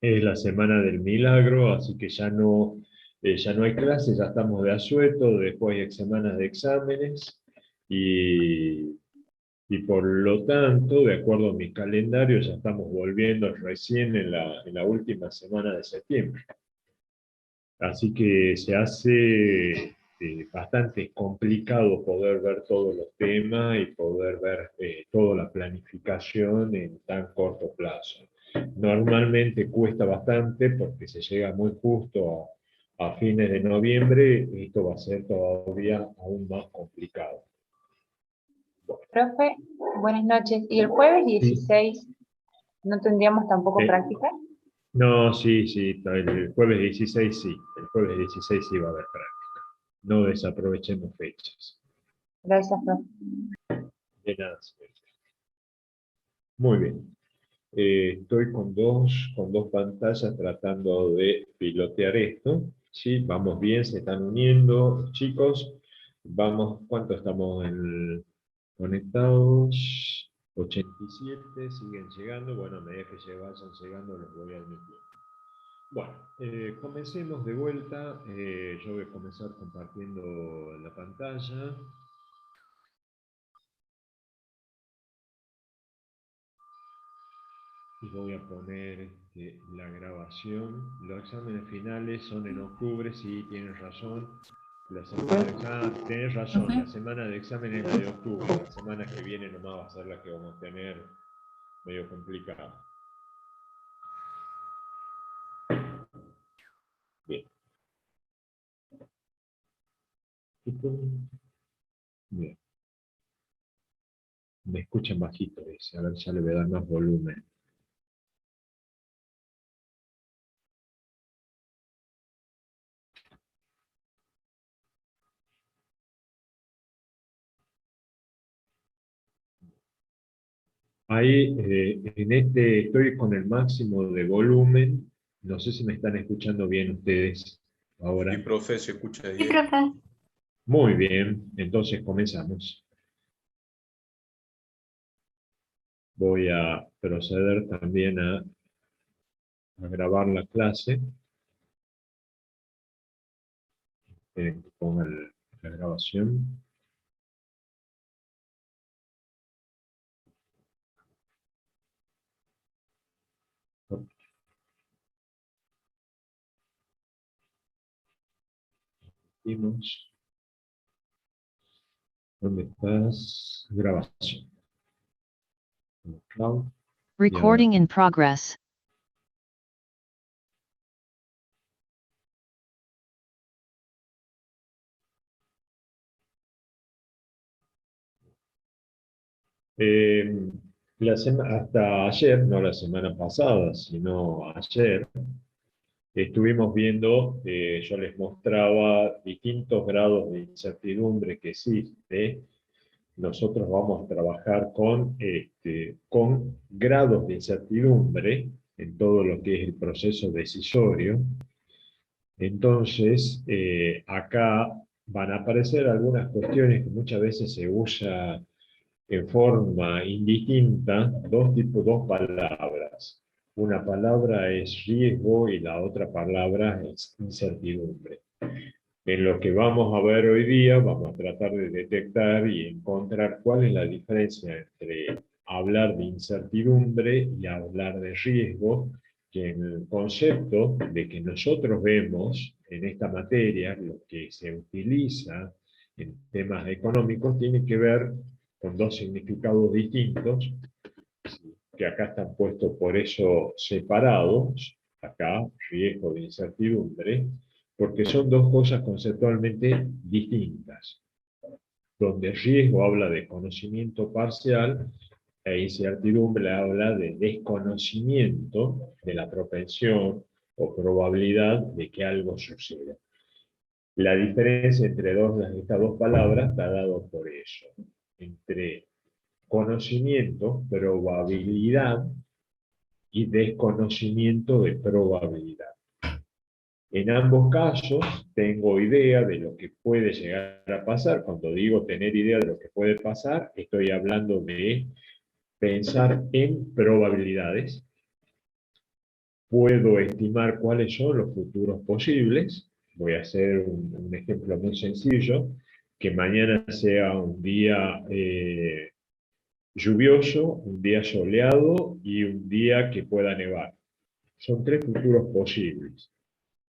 es la Semana del Milagro, así que ya no hay clases, ya estamos de asueto, después hay semanas de exámenes, y, y por lo tanto, de acuerdo a mi calendario, ya estamos volviendo recién en la última semana de septiembre. Así que se hace bastante complicado poder ver todos los temas y poder ver toda la planificación en tan corto plazo. Normalmente cuesta bastante porque se llega muy justo a fines de noviembre, y esto va a ser todavía aún más complicado. Profe, buenas noches. ¿Y el jueves Sí. 16 no tendríamos tampoco Eh, práctica? no, sí, sí, el jueves 16 sí, el jueves 16 sí va a haber práctica. No desaprovechemos fechas. Gracias, profe. De nada, señor. Muy bien. Estoy con dos pantallas tratando de pilotear esto. Sí, vamos bien, se están uniendo, chicos. Vamos, ¿cuánto estamos conectados? 87, siguen llegando. Bueno, a medida que vayan llegando, los voy admitiendo. Bueno, comencemos de vuelta. Yo voy a comenzar compartiendo la pantalla. Y voy a poner la grabación. Los exámenes finales son en octubre, sí, tienes razón. La semana de examen, tenés razón, la semana de examen es la de octubre. La semana que viene nomás va a ser la que vamos a tener medio complicada. Bien. Bien. Me escuchan bajito, dice. A ver, ya le voy a dar más volumen. Ahí, en este, estoy con el máximo de volumen. No sé si me están escuchando bien ustedes Sí, ahora. profe, se escucha Sí, bien. profe. Muy bien, entonces comenzamos. Voy a proceder también a grabar la clase. Que ponga la grabación. Vimos. ¿Dónde estás? Grabación. Cloud. Recording in progress. Hasta ayer, no la semana pasada, sino ayer, estuvimos viendo, yo les mostraba distintos grados de incertidumbre que existe. Nosotros vamos a trabajar con grados de incertidumbre en todo lo que es el proceso decisorio. Entonces, acá van a aparecer algunas cuestiones que muchas veces se usa en forma indistinta, dos palabras. Una palabra es riesgo y la otra palabra es incertidumbre. En lo que vamos a ver hoy día, vamos a tratar de detectar y encontrar cuál es la diferencia entre hablar de incertidumbre y hablar de riesgo, que en el concepto de que nosotros vemos en esta materia, lo que se utiliza en temas económicos, tiene que ver con dos significados distintos, que acá están puestos por eso separados, acá riesgo de incertidumbre, porque son dos cosas conceptualmente distintas, donde riesgo habla de conocimiento parcial e incertidumbre habla de desconocimiento de la propensión o probabilidad de que algo suceda. La diferencia entre estas dos palabras está dado por eso, entre conocimiento, probabilidad y desconocimiento de probabilidad. En ambos casos tengo idea de lo que puede llegar a pasar. Cuando digo tener idea de lo que puede pasar, estoy hablando de pensar en probabilidades. puedo estimar cuáles son los futuros posibles. Voy a hacer un ejemplo muy sencillo, que mañana sea un día lluvioso, un día soleado y un día que pueda nevar. Son tres futuros posibles.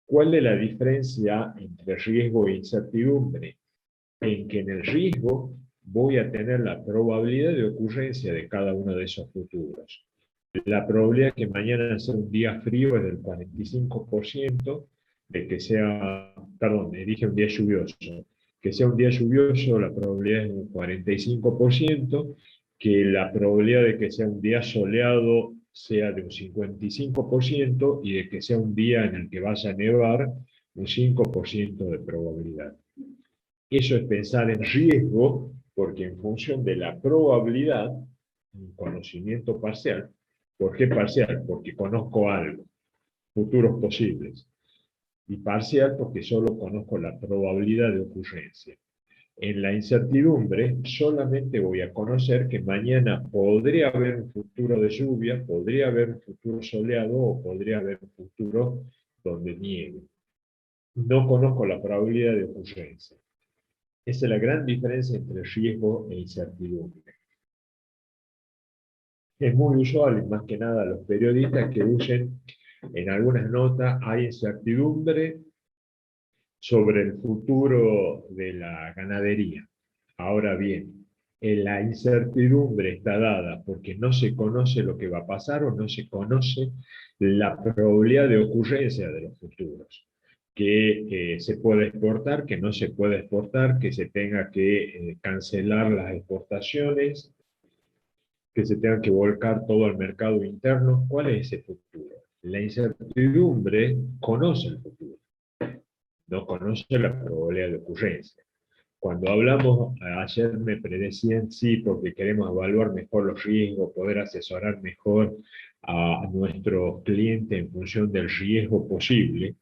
¿Cuál es la diferencia entre riesgo e incertidumbre? En que en el riesgo voy a tener la probabilidad de ocurrencia de cada uno de esos futuros. La probabilidad de que mañana sea un día frío es del 45%, de que sea, perdón, dije un día lluvioso, que sea un día lluvioso, la probabilidad es un 45%, que la probabilidad de que sea un día soleado sea de un 55% y de que sea un día en el que vaya a nevar un 5% de probabilidad. Eso es pensar en riesgo, porque en función de la probabilidad, un conocimiento parcial. ¿Por qué parcial? Porque conozco algo, futuros posibles. Y parcial porque solo conozco la probabilidad de ocurrencia. En la incertidumbre solamente voy a conocer que mañana podría haber un futuro de lluvia, podría haber un futuro soleado o podría haber un futuro donde nieve. No conozco la probabilidad de ocurrencia. Esa es la gran diferencia entre riesgo e incertidumbre. Es muy usual, y más que nada los periodistas que usen en algunas notas, hay incertidumbre sobre el futuro de la ganadería. Ahora bien, la incertidumbre está dada porque no se conoce lo que va a pasar o no se conoce la probabilidad de ocurrencia de los futuros. Que se puede exportar, que no se puede exportar, que se tenga que cancelar las exportaciones, que se tenga que volcar todo al mercado interno. ¿Cuál es ese futuro? La incertidumbre conoce el futuro, no conoce la probabilidad de ocurrencia. Cuando hablamos, ayer me predecían sí, porque queremos evaluar mejor los riesgos, poder asesorar mejor a nuestro cliente en función del riesgo posible.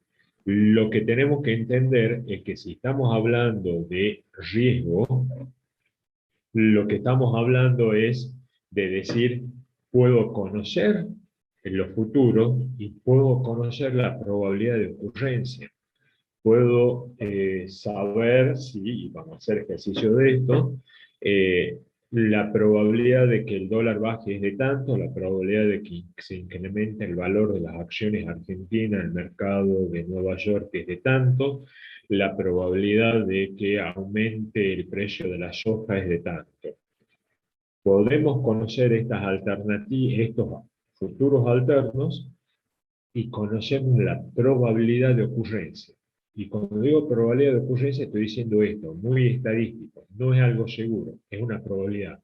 Lo que tenemos que entender es que si estamos hablando de riesgo, lo que estamos hablando es de decir, puedo conocer en lo futuro y puedo conocer la probabilidad de ocurrencia. Puedo saber si, y vamos a hacer ejercicio de esto, la probabilidad de que el dólar baje es de tanto, la probabilidad de que se incremente el valor de las acciones argentinas en el mercado de Nueva York es de tanto, la probabilidad de que aumente el precio de la soja es de tanto. Podemos conocer estas alternativas, estos futuros alternos, y conocemos la probabilidad de ocurrencia. Y cuando digo probabilidad de ocurrencia estoy diciendo esto, muy estadístico, no es algo seguro, es una probabilidad.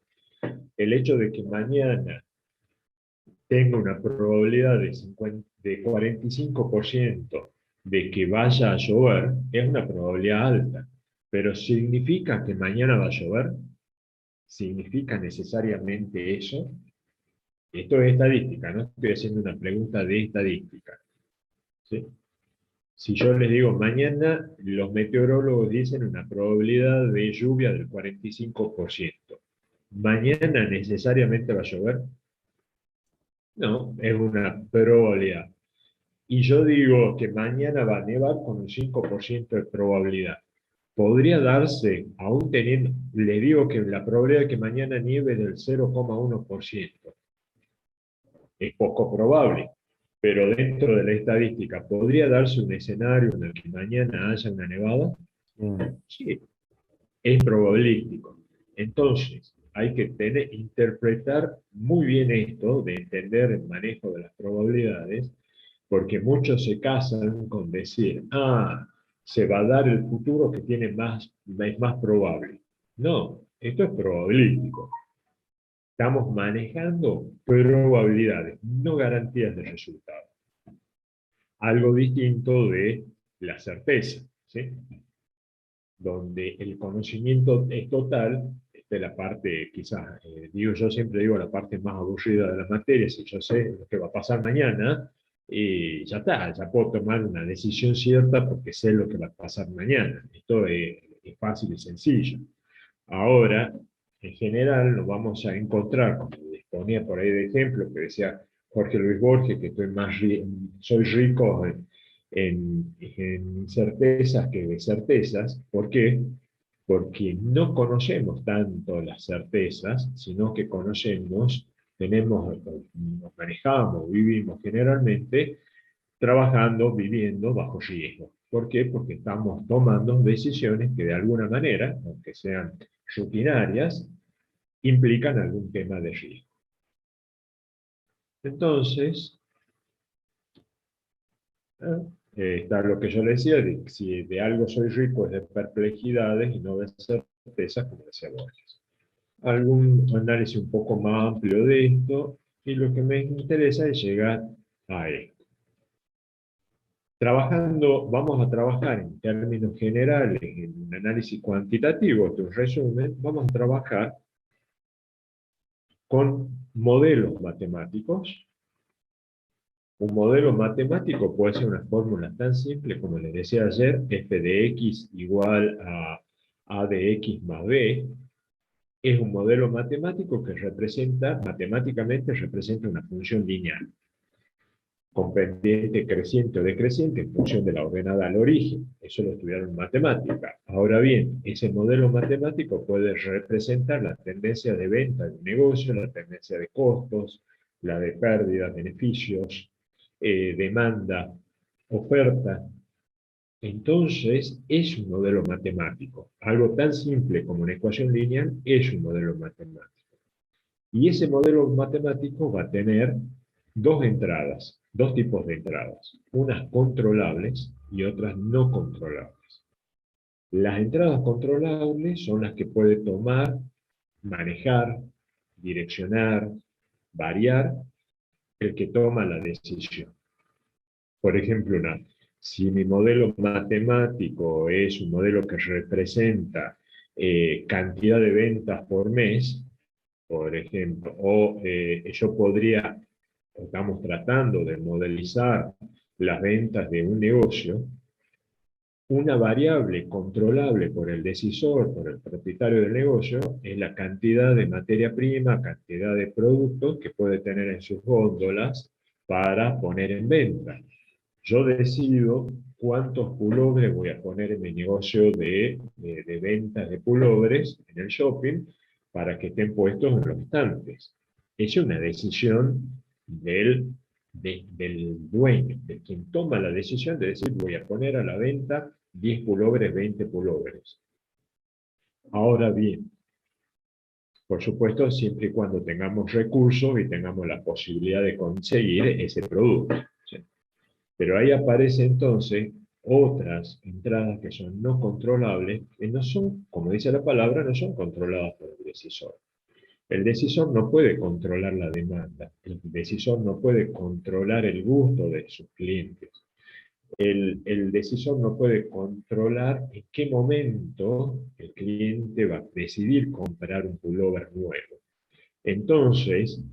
El hecho de que mañana tenga una probabilidad de 45% de que vaya a llover es una probabilidad alta, pero ¿significa que mañana va a llover? ¿Significa necesariamente eso? Esto es estadística, no estoy haciendo una pregunta de estadística. ¿Sí? Si yo les digo, mañana los meteorólogos dicen una probabilidad de lluvia del 45%. ¿Mañana necesariamente va a llover? No, es una probabilidad. Y yo digo que mañana va a nevar con un 5% de probabilidad. Podría darse, aún teniendo, le digo que la probabilidad de que mañana nieve es del 0,1%. Es poco probable, pero dentro de la estadística, ¿podría darse un escenario en el que mañana haya una nevada? Sí, es probabilístico. Entonces, hay que interpretar muy bien esto, de entender el manejo de las probabilidades, porque muchos se casan con decir, se va a dar el futuro que tiene es más probable. No, esto es probabilístico. Estamos manejando probabilidades, no garantías de resultado. Algo distinto de la certeza, ¿sí? Donde el conocimiento es total, esta es la parte, quizás, yo siempre digo la parte más aburrida de la materia, si yo sé lo que va a pasar mañana, ya está, ya puedo tomar una decisión cierta porque sé lo que va a pasar mañana. Esto es fácil y sencillo. Ahora, en general, nos vamos a encontrar, como les ponía por ahí de ejemplo, que decía, Jorge Luis Borges, que soy rico en incertezas que de certezas. ¿Por qué? Porque no conocemos tanto las certezas, sino que nos manejamos, vivimos generalmente trabajando, viviendo bajo riesgo. ¿Por qué? Porque estamos tomando decisiones que de alguna manera, aunque sean rutinarias, implican algún tema de riesgo. Entonces, está lo que yo le decía, de si de algo soy rico es de perplejidades y no de certezas, como decía Borges. Algún análisis un poco más amplio de esto, y lo que me interesa es llegar a esto. Vamos a trabajar en términos generales, en un análisis cuantitativo, este es un resumen, vamos a trabajar con modelos matemáticos. Un modelo matemático puede ser una fórmula tan simple como les decía ayer, f de x igual a de x más b. Es un modelo matemático que matemáticamente representa una función lineal, con pendiente creciente o decreciente en función de la ordenada al origen. Eso lo estudiaron en matemática. Ahora bien, ese modelo matemático puede representar la tendencia de venta de un negocio, la tendencia de costos, la de pérdidas, beneficios, demanda, oferta. Entonces, es un modelo matemático. Algo tan simple como una ecuación lineal es un modelo matemático. Y ese modelo matemático va a tener dos tipos de entradas, unas controlables y otras no controlables. Las entradas controlables son las que puede tomar, manejar, direccionar, variar el que toma la decisión. Por ejemplo, si mi modelo matemático es un modelo que representa cantidad de ventas por mes, por ejemplo, estamos tratando de modelizar las ventas de un negocio, una variable controlable por el decisor, por el propietario del negocio, es la cantidad de materia prima, cantidad de productos que puede tener en sus góndolas para poner en venta. Yo decido cuántos pullovers voy a poner en mi negocio de ventas de pullovers en el shopping para que estén puestos en los estantes. Es una decisión del dueño, de quien toma la decisión de decir voy a poner a la venta 10 pullovers, 20 pullovers. Ahora bien, por supuesto, siempre y cuando tengamos recursos y tengamos la posibilidad de conseguir ese producto. ¿Sí? Pero ahí aparecen entonces otras entradas que son no controlables, que no son, como dice la palabra, no son controladas por el decisor. El decisor no puede controlar la demanda, el decisor no puede controlar el gusto de sus clientes. El decisor no puede controlar en qué momento el cliente va a decidir comprar un pullover nuevo. Entonces,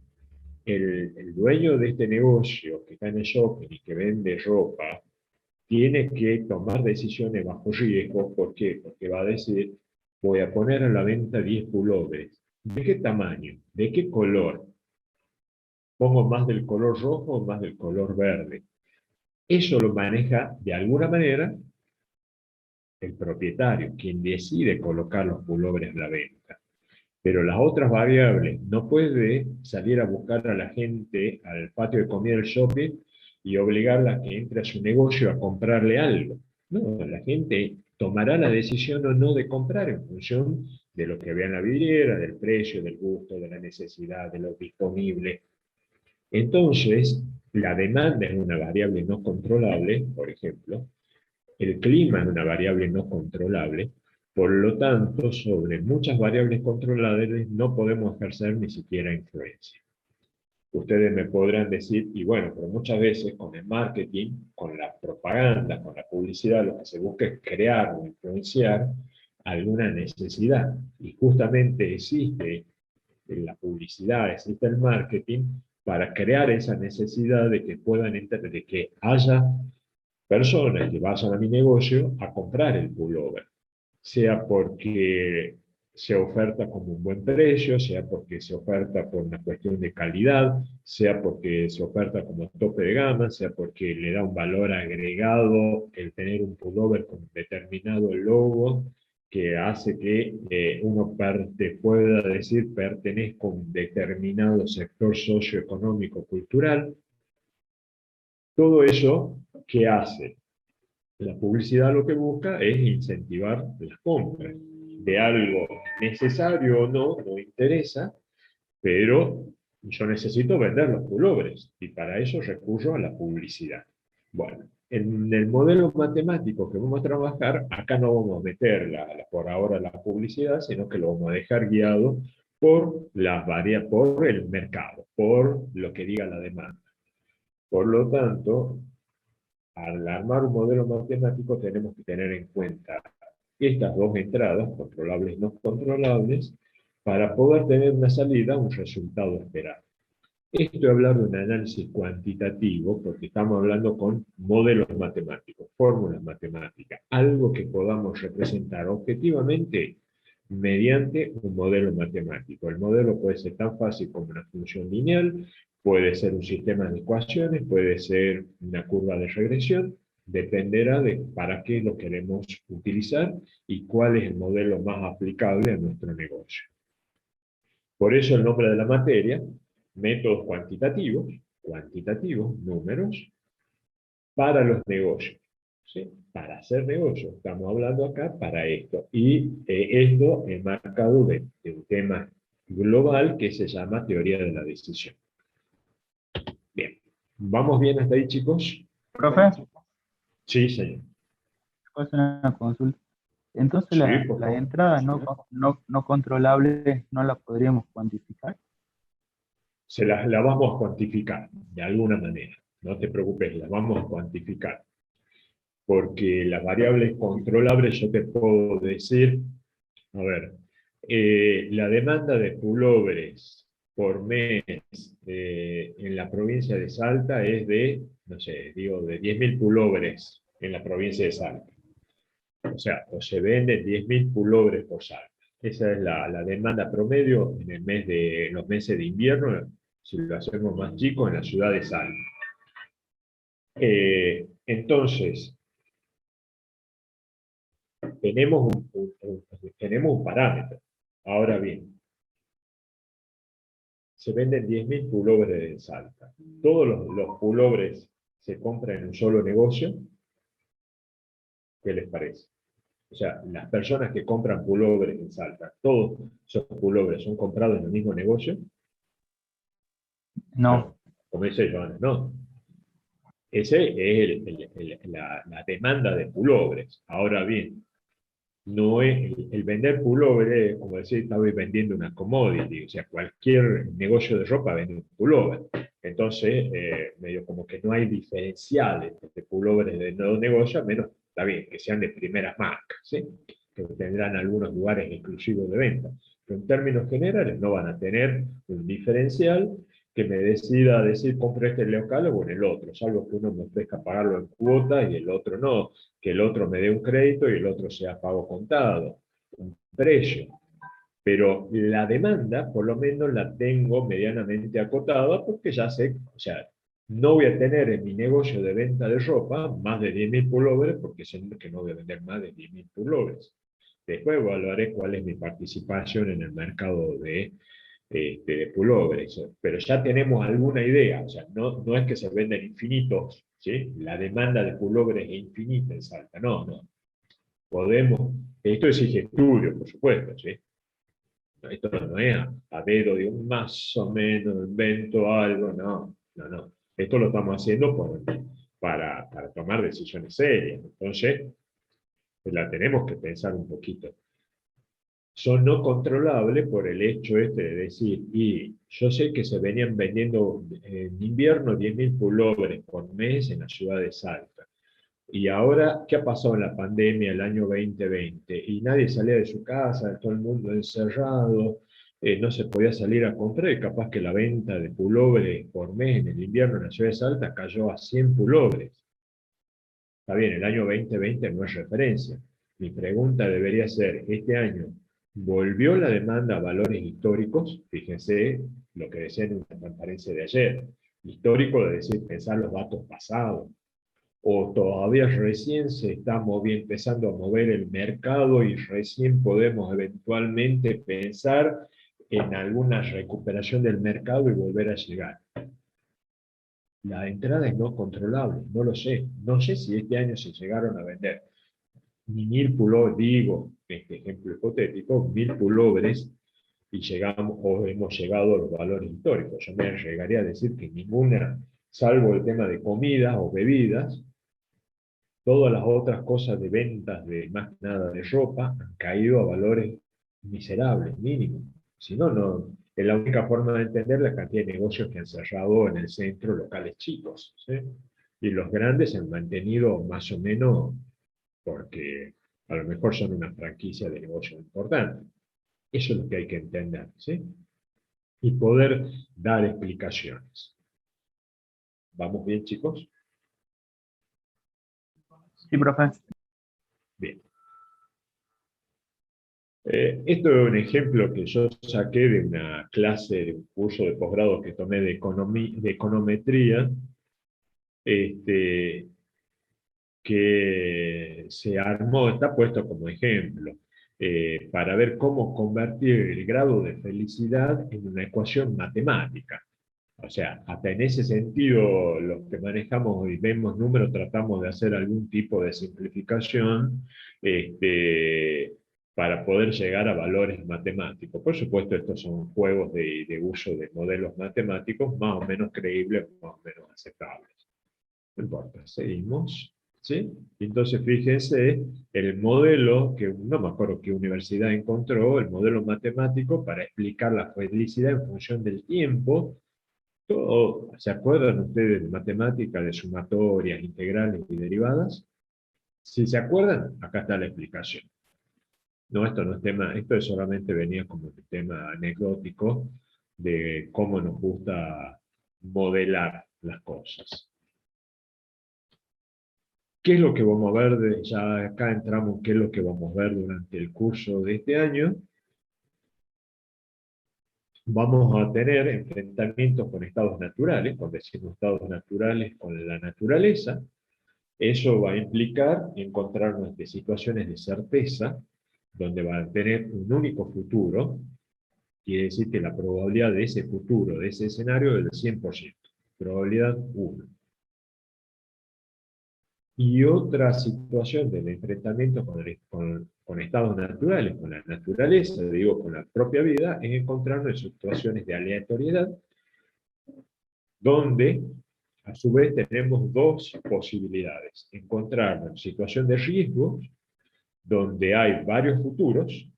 el dueño de este negocio que está en el shopping y que vende ropa, tiene que tomar decisiones bajo riesgo. ¿Por qué? Porque va a decir, voy a poner a la venta 10 pullovers. ¿De qué tamaño? ¿De qué color? ¿Pongo más del color rojo o más del color verde? Eso lo maneja de alguna manera el propietario, quien decide colocar los pullovers a la venta. Pero las otras variables, no puede salir a buscar a la gente al patio de comida del shopping y obligarla a que entre a su negocio a comprarle algo. No, la gente tomará la decisión o no de comprar en función de lo que vea en la vidriera, del precio, del gusto, de la necesidad, de lo disponible. Entonces, la demanda es una variable no controlable, por ejemplo, el clima es una variable no controlable, por lo tanto, sobre muchas variables controlables no podemos ejercer ni siquiera influencia. Ustedes me podrán decir, y bueno, pero muchas veces con el marketing, con la propaganda, con la publicidad, lo que se busca es crear o influenciar alguna necesidad. Y justamente existe la publicidad, existe el marketing para crear esa necesidad de que puedan entrar, de que haya personas que vayan a mi negocio a comprar el pullover, sea porque se oferta como un buen precio, sea porque se oferta por una cuestión de calidad, sea porque se oferta como tope de gama, sea porque le da un valor agregado el tener un pullover con determinado logo que hace que uno pueda decir pertenezco a un determinado sector socioeconómico cultural. Todo eso, ¿qué hace? La publicidad lo que busca es incentivar las compras de algo necesario o no, no interesa, pero yo necesito vender los pulobres y para eso recurro a la publicidad. Bueno, en el modelo matemático que vamos a trabajar, acá no vamos a meter por ahora la publicidad, sino que lo vamos a dejar guiado por por el mercado, por lo que diga la demanda. Por lo tanto, al armar un modelo matemático tenemos que tener en cuenta estas dos entradas, controlables y no controlables, para poder tener una salida, un resultado esperado. Esto es hablar de un análisis cuantitativo, porque estamos hablando con modelos matemáticos, fórmulas matemáticas, algo que podamos representar objetivamente mediante un modelo matemático. El modelo puede ser tan fácil como una función lineal, puede ser un sistema de ecuaciones, puede ser una curva de regresión, dependerá de para qué lo queremos utilizar y cuál es el modelo más aplicable a nuestro negocio. Por eso el nombre de la materia, métodos cuantitativos, números, para los negocios. ¿Sí? Para hacer negocios, estamos hablando acá para esto. Y esto es marcado de un tema global que se llama teoría de la decisión. Bien, ¿vamos bien hasta ahí, chicos? Profe, Sí, señor. ¿puedo hacer una consulta? Entonces Sí, la, por la favor. entrada no controlable no la podríamos cuantificar. La vamos a cuantificar de alguna manera. No te preocupes, la vamos a cuantificar. Porque las variables controlables yo te puedo decir, a ver, la demanda de pullovers por mes en la provincia de Salta es de, no sé, digo, de 10.000 pullovers en la provincia de Salta. O sea, o se venden 10.000 pullovers por Salta. Esa es la demanda promedio en los meses de invierno, si lo hacemos más chico, en la ciudad de Salta. Entonces, tenemos un parámetro. Ahora bien, se venden 10.000 pullovers en Salta. Todos los pullovers se compran en un solo negocio. ¿Qué les parece? O sea, las personas que compran pullovers en Salta, todos esos pullovers son comprados en el mismo negocio. No, Como dice Joana, no. Esa es la demanda de pullovers. Ahora bien, no es el vender pullover, como decir, estaba vendiendo una commodity, o sea, cualquier negocio de ropa vende un pullover. Entonces, medio como que no hay diferenciales entre pullovers de no negocio, a menos, está bien, que sean de primeras marcas, ¿sí? Que tendrán algunos lugares exclusivos de venta. Pero en términos generales no van a tener un diferencial que me decida decir, compro este local o en el otro, salvo que uno me ofrezca pagarlo en cuota y el otro no, que el otro me dé un crédito y el otro sea pago contado, un precio. Pero la demanda, por lo menos, la tengo medianamente acotada porque ya sé, o sea, no voy a tener en mi negocio de venta de ropa más de 10.000 pullovers porque sé que no voy a vender más de 10.000 pullovers. Después evaluaré cuál es mi participación en el mercado de pullovers, pero ya tenemos alguna idea, o sea, no es que se venden infinitos, ¿sí? La demanda de pullovers es infinita en Salta, no. Podemos, esto exige estudio, por supuesto, ¿sí? Esto no es a dedo de un más o menos invento algo, no. Esto lo estamos haciendo para tomar decisiones serias, entonces la tenemos que pensar un poquito. Son no controlables por el hecho este de decir, y yo sé que se venían vendiendo en invierno 10.000 pullovers por mes en la ciudad de Salta. Y ahora, ¿qué ha pasado en la pandemia el año 2020? Y nadie salía de su casa, todo el mundo encerrado, no se podía salir a comprar, y capaz que la venta de pullovers por mes en el invierno en la ciudad de Salta cayó a 100 pullovers. Está bien, el año 2020 no es referencia. Mi pregunta debería ser, este año, Volvió la demanda a valores históricos, fíjense lo que decía en una transparencia de ayer, histórico de decir, pensar los datos pasados, o todavía recién se está empezando a mover el mercado y recién podemos eventualmente pensar en alguna recuperación del mercado y volver a llegar. La entrada es no controlable, no lo sé. No sé si este año se llegaron a vender ni 1000 pullovers, digo, este ejemplo hipotético, 1000 pullovers y llegamos o hemos llegado a los valores históricos. Yo me llegaría a decir que ninguna, salvo el tema de comida o bebidas, todas las otras cosas de ventas de más nada de ropa han caído a valores miserables, mínimos. Si no, no, es la única forma de entender la cantidad de negocios que han cerrado en el centro, locales chicos, ¿sí? Y los grandes se han mantenido más o menos porque a lo mejor son una franquicia de negocio importante. Eso es lo que hay que entender, ¿sí? Y poder dar explicaciones. ¿Vamos bien, chicos? Sí, profe. Bien. Esto es un ejemplo que yo saqué de una clase, de un curso de posgrado que tomé de econometría, que se armó, está puesto como ejemplo, para ver cómo convertir el grado de felicidad en una ecuación matemática. O sea, hasta en ese sentido, los que manejamos y vemos números, tratamos de hacer algún tipo de simplificación para poder llegar a valores matemáticos. Por supuesto, estos son juegos de uso de modelos matemáticos más o menos creíbles, más o menos aceptables. No importa, seguimos. ¿Sí? Entonces, fíjense, el modelo, que no me acuerdo qué universidad encontró, el modelo matemático para explicar la felicidad en función del tiempo. Todo, ¿se acuerdan ustedes de matemática, de sumatorias, integrales y derivadas? Si se acuerdan, acá está la explicación. No, esto no es tema, esto es solamente venía como un tema anecdótico de cómo nos gusta modelar las cosas. ¿Qué es lo que vamos a ver? Ya acá entramos, ¿qué es lo que vamos a ver durante el curso de este año? Vamos a tener enfrentamientos con estados naturales, cuando decimos estados naturales con la naturaleza. Eso va a implicar encontrarnos de situaciones de certeza, donde van a tener un único futuro, quiere decir que la probabilidad de ese futuro, de ese escenario, es del 100%, probabilidad 1. Y otra situación del enfrentamiento con estados naturales, con la naturaleza, digo, con la propia vida, es encontrarnos en situaciones de aleatoriedad, donde a su vez tenemos dos posibilidades: encontrarnos en situación de riesgo, donde hay varios futuros,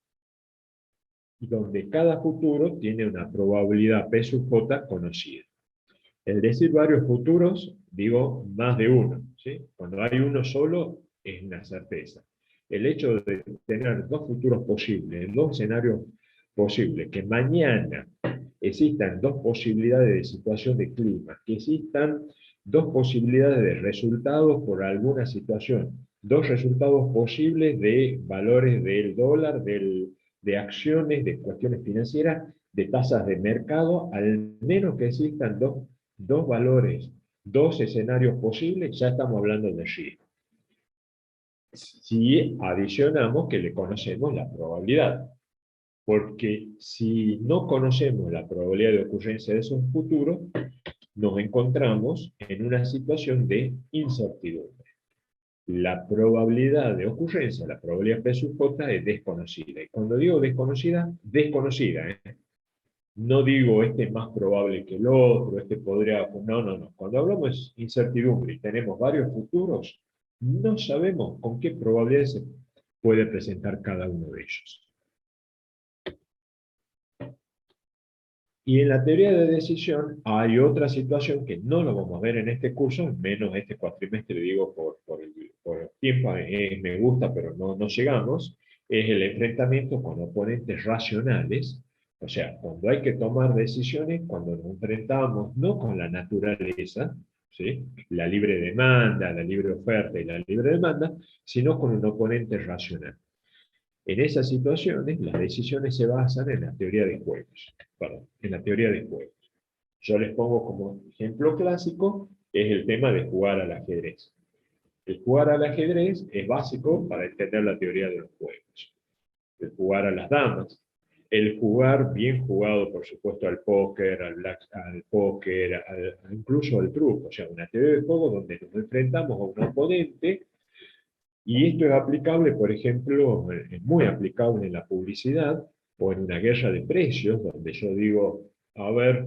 y donde cada futuro tiene una probabilidad P sub J conocida. El decir varios futuros, digo más de uno, ¿sí? Cuando hay uno solo, es una certeza. El hecho de tener dos futuros posibles, dos escenarios posibles, que mañana existan dos posibilidades de situación de clima, que existan dos posibilidades de resultados por alguna situación, dos resultados posibles de valores del dólar, de acciones, de cuestiones financieras, de tasas de mercado, al menos que existan dos valores, dos escenarios posibles, ya estamos hablando de riesgo. Si adicionamos que le conocemos la probabilidad, porque si no conocemos la probabilidad de ocurrencia de esos futuros, nos encontramos en una situación de incertidumbre. La probabilidad de ocurrencia, la probabilidad P sub J, es desconocida. Y cuando digo desconocida, desconocida, no digo este es más probable que el otro, este podría... No. Cuando hablamos de incertidumbre y tenemos varios futuros, no sabemos con qué probabilidad se puede presentar cada uno de ellos. Y en la teoría de decisión hay otra situación que no lo vamos a ver en este curso, menos este cuatrimestre, digo, por el tiempo, me gusta, pero no llegamos, es el enfrentamiento con oponentes racionales. O sea, cuando hay que tomar decisiones, cuando nos enfrentamos no con la naturaleza, ¿sí? La libre demanda, la libre oferta y la libre demanda, sino con un oponente racional. En esas situaciones, las decisiones se basan en la teoría de juegos. Perdón, en la teoría de juegos. Yo les pongo como ejemplo clásico, es el tema de jugar al ajedrez. El jugar al ajedrez es básico para entender la teoría de los juegos. El jugar a las damas, el jugar bien jugado, por supuesto, al póker, al póker, incluso al truco, o sea, una teoría de juego donde nos enfrentamos a un oponente, y esto es aplicable, por ejemplo, es muy aplicable en la publicidad o en una guerra de precios, donde yo digo, a ver,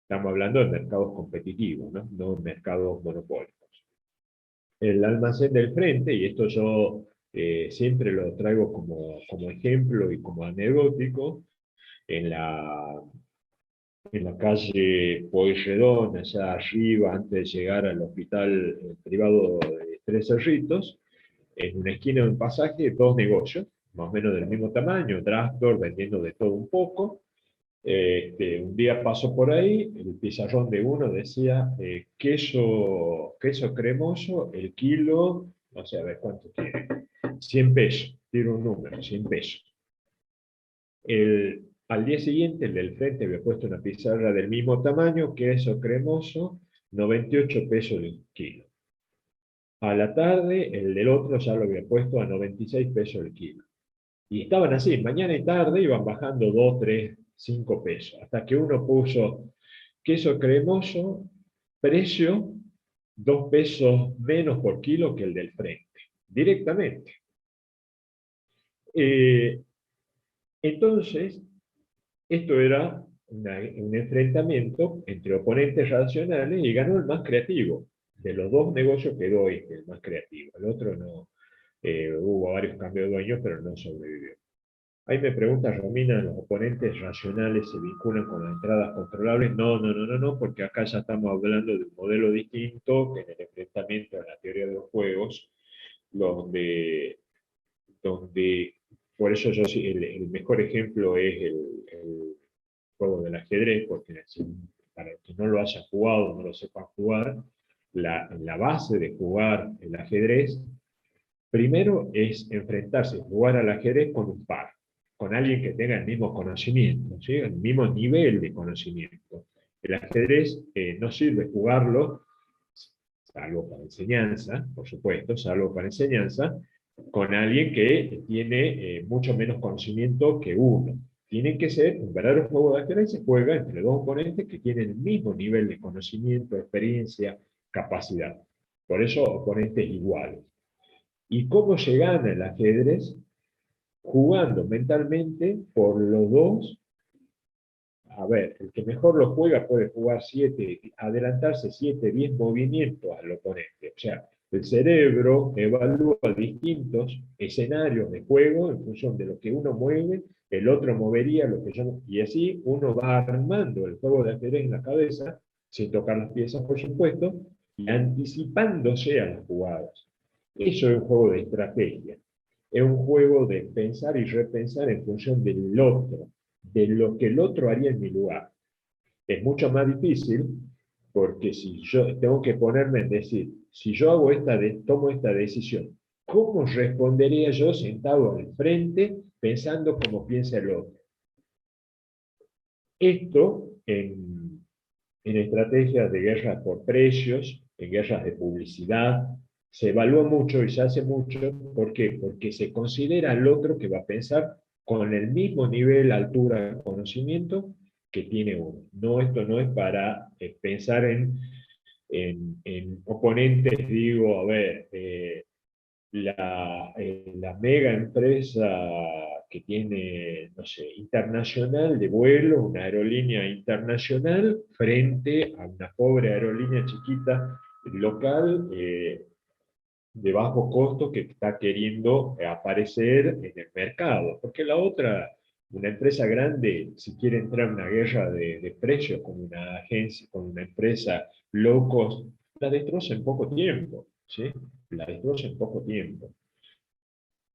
estamos hablando de mercados competitivos, no mercados monopólicos. El almacén del frente, y esto yo siempre lo traigo como ejemplo y como anecdótico, en la calle Pueyrredón, allá arriba, antes de llegar al hospital privado de Tres Cerritos, en una esquina de un pasaje, dos negocios, más o menos del mismo tamaño, drugstore, vendiendo de todo un poco. Un día paso por ahí, el pizarrón de uno decía queso cremoso, el kilo, no sé, a ver cuánto tiene, 100 pesos, tiro un número, 100 pesos. Al día siguiente, el del frente había puesto una pizarra del mismo tamaño, queso cremoso, 98 pesos el kilo. A la tarde, el del otro ya lo había puesto a 96 pesos el kilo. Y estaban así, mañana y tarde iban bajando 2, 3, 5 pesos, hasta que uno puso queso cremoso, precio 2 pesos menos por kilo que el del frente, directamente. Entonces, esto era un enfrentamiento entre oponentes racionales y ganó el más creativo. De los dos negocios quedó el más creativo. El otro no, hubo varios cambios de dueños, pero no sobrevivió. Ahí me pregunta Romina, ¿los oponentes racionales se vinculan con las entradas controlables? No, porque acá ya estamos hablando de un modelo distinto que en el enfrentamiento a la teoría de los juegos, donde por eso yo el mejor ejemplo es el juego del ajedrez, porque para el que no lo haya jugado, no lo sepa jugar, la base de jugar el ajedrez, primero es enfrentarse, jugar al ajedrez con un par, con alguien que tenga el mismo conocimiento, ¿sí? El mismo nivel de conocimiento. El ajedrez no sirve jugarlo, salvo para enseñanza, por supuesto, salvo para enseñanza, con alguien que tiene mucho menos conocimiento que uno. Tiene que ser un verdadero juego de ajedrez, se juega entre dos oponentes que tienen el mismo nivel de conocimiento, experiencia, capacidad. Por eso, oponentes iguales. ¿Y cómo se gana el ajedrez? Jugando mentalmente por los dos. A ver, el que mejor lo juega puede jugar adelantarse 7, 10 movimientos al oponente. O sea, el cerebro evalúa distintos escenarios de juego en función de lo que uno mueve, el otro movería lo que yo... Y así uno va armando el juego de ajedrez en la cabeza, sin tocar las piezas, por supuesto, y anticipándose a las jugadas. Eso es un juego de estrategia. Es un juego de pensar y repensar en función del otro, de lo que el otro haría en mi lugar. Es mucho más difícil porque si yo tengo que ponerme en decir, si yo tomo esta decisión, ¿cómo respondería yo sentado al frente pensando como piensa el otro? Esto en estrategias de guerras por precios, en guerras de publicidad, se evalúa mucho y se hace mucho. ¿Por qué? Porque se considera al otro que va a pensar con el mismo nivel, altura, conocimiento que tiene uno. No, esto no es para pensar en oponentes, digo, a ver, la mega empresa que tiene, no sé, internacional de vuelo, una aerolínea internacional, frente a una pobre aerolínea chiquita local de bajo costo que está queriendo aparecer en el mercado. Porque la otra, una empresa grande, si quiere entrar en una guerra de precios con una agencia, con una empresa low cost, la destroza en poco tiempo, ¿sí? La destroza en poco tiempo.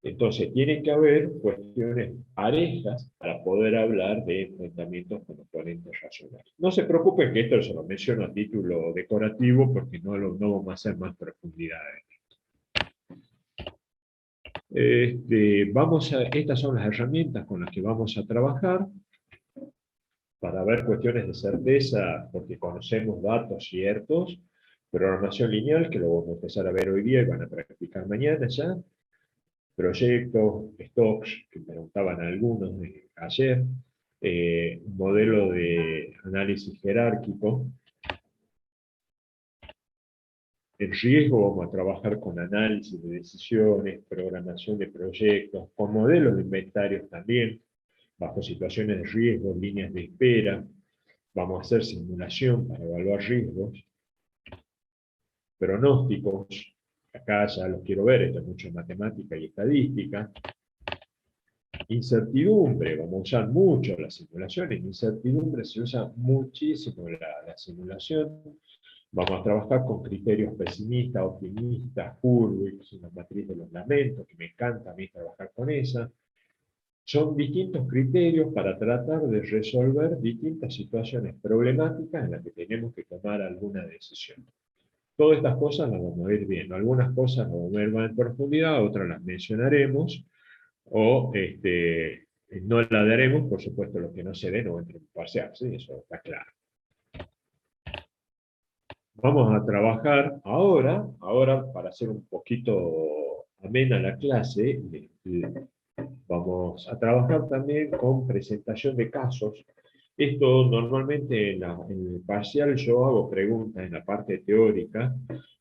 Entonces, tiene que haber cuestiones parejas para poder hablar de enfrentamientos con oponentes racionales. No se preocupen que esto se lo menciono a título decorativo porque no vamos a hacer más profundidades. Estas son las herramientas con las que vamos a trabajar para ver cuestiones de certeza, porque conocemos datos ciertos, programación lineal, que lo vamos a empezar a ver hoy día y van a practicar mañana ya, proyectos, stocks, que preguntaban algunos ayer, un modelo de análisis jerárquico. El riesgo vamos a trabajar con análisis de decisiones, programación de proyectos, con modelos de inventarios también, bajo situaciones de riesgo, líneas de espera. Vamos a hacer simulación para evaluar riesgos, pronósticos, acá ya los quiero ver, esto es mucho matemática y estadística. Incertidumbre, vamos a usar mucho las simulaciones, incertidumbre se usa muchísimo la simulación. Vamos a trabajar con criterios pesimistas, optimistas, Hurwitz, la matriz de los lamentos, que me encanta a mí trabajar con esa. Son distintos criterios para tratar de resolver distintas situaciones problemáticas en las que tenemos que tomar alguna decisión. Todas estas cosas las vamos a ir viendo. Algunas cosas las vamos a ver más en profundidad, otras las mencionaremos, o no las daremos, por supuesto, lo que no se ve no entra en parcial, ¿sí? Eso está claro. Vamos a trabajar ahora para hacer un poquito amena la clase, vamos a trabajar también con presentación de casos. Esto normalmente en el parcial yo hago preguntas en la parte teórica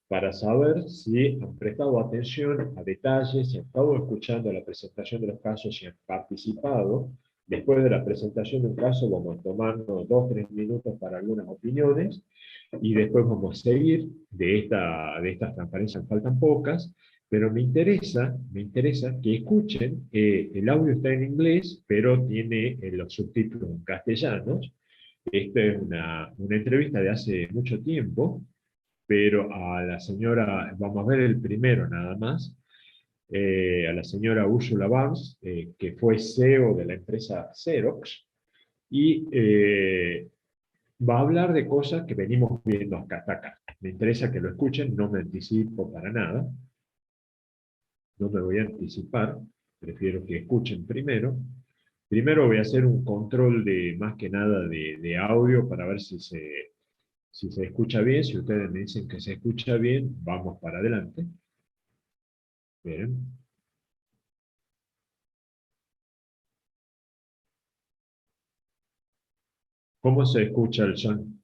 para saber si han prestado atención a detalles, si han estado escuchando la presentación de los casos, si han participado. Después de la presentación de un caso vamos a tomarnos 2 o 3 minutos para algunas opiniones y después vamos a seguir. De estas transparencias faltan pocas, pero me interesa que escuchen. El audio está en inglés, pero tiene los subtítulos en castellano. Esta es una entrevista de hace mucho tiempo, pero a la señora, vamos a ver el primero nada más, a la señora Ursula Barnes, que fue CEO de la empresa Xerox, y va a hablar de cosas que venimos viendo hasta acá. Me interesa que lo escuchen, no me anticipo para nada, no me voy a anticipar, prefiero que escuchen primero. Primero voy a hacer un control de, más que nada, de audio para ver si se escucha bien. Si ustedes me dicen que se escucha bien, vamos para adelante. Bien. ¿Cómo se escucha el son?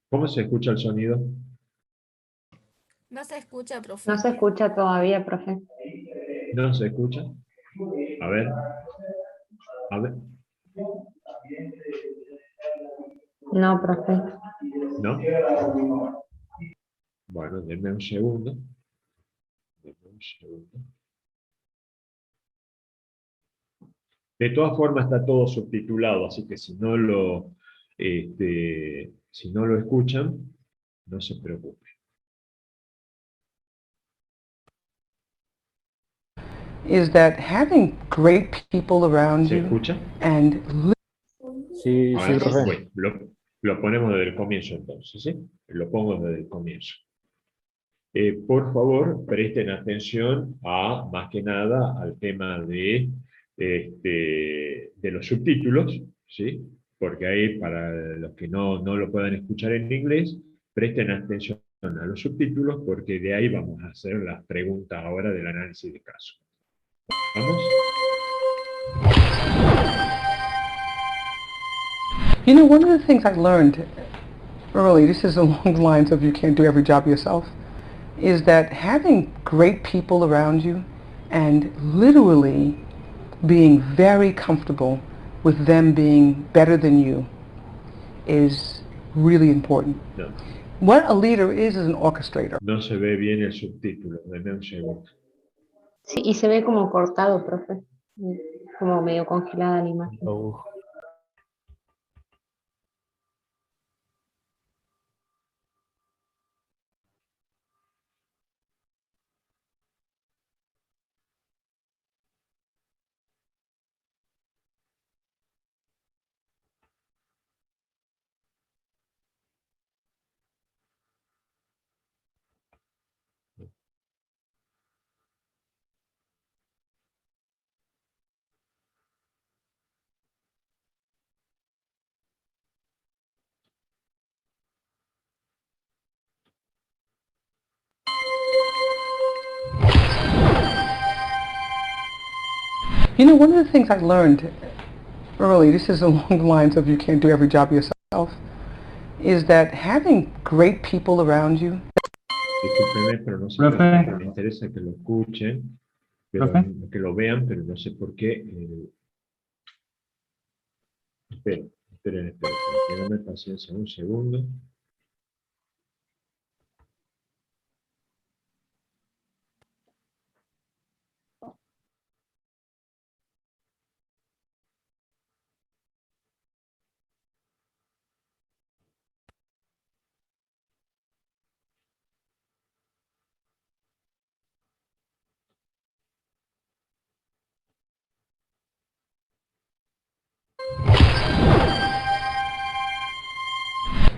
¿Cómo se escucha el sonido? No se escucha, profe. No se escucha todavía, profe. ¿No se escucha? A ver. A ver. No, profe. ¿No? Bueno, denme un segundo. Denme un segundo. De todas formas está todo subtitulado, así que si no lo escuchan, no se preocupen. Is that having great people around ¿Se you escucha? and Sí, Ahora, sí, profe. bueno, lo ponemos desde el comienzo entonces, ¿sí? Lo pongo desde el comienzo. Por favor, presten atención más que nada, al tema de los subtítulos, ¿sí? Porque ahí, para los que no lo puedan escuchar en inglés, presten atención a los subtítulos, porque de ahí vamos a hacer las preguntas ahora del análisis de caso. ¿Vamos? you know, one of the things I learned early, this is along the lines of you can't do every job yourself, is that having great people around you and literally being very comfortable with them being better than you is really important. No, What a leader is an orchestrator. no se ve bien el subtítulo, denme un segundo. Sí, y se ve como cortado, profe. Como medio congelada la imagen. Oh, You know, one of the things I learned early, this is along the lines of you can't do every job yourself, is that having great people around you. Discúlpeme, pero no sé por Profe. qué me interesa que lo escuchen, pero Profe. que lo vean, pero no sé por qué. Esperen. Ténganme paciencia un segundo.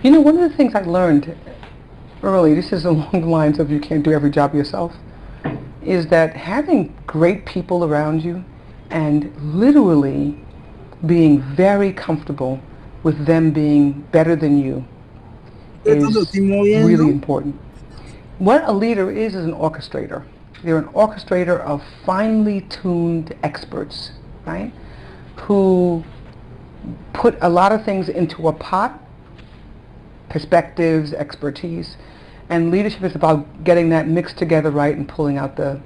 You know, one of the things I learned early, this is along the lines of you can't do every job yourself, is that having great people around you and literally being very comfortable with them being better than you is really important. What a leader is an orchestrator. They're an orchestrator of finely tuned experts, right? Who put a lot of things into a pot, perspectives, expertise, and leadership is about getting that mixed together right and pulling out the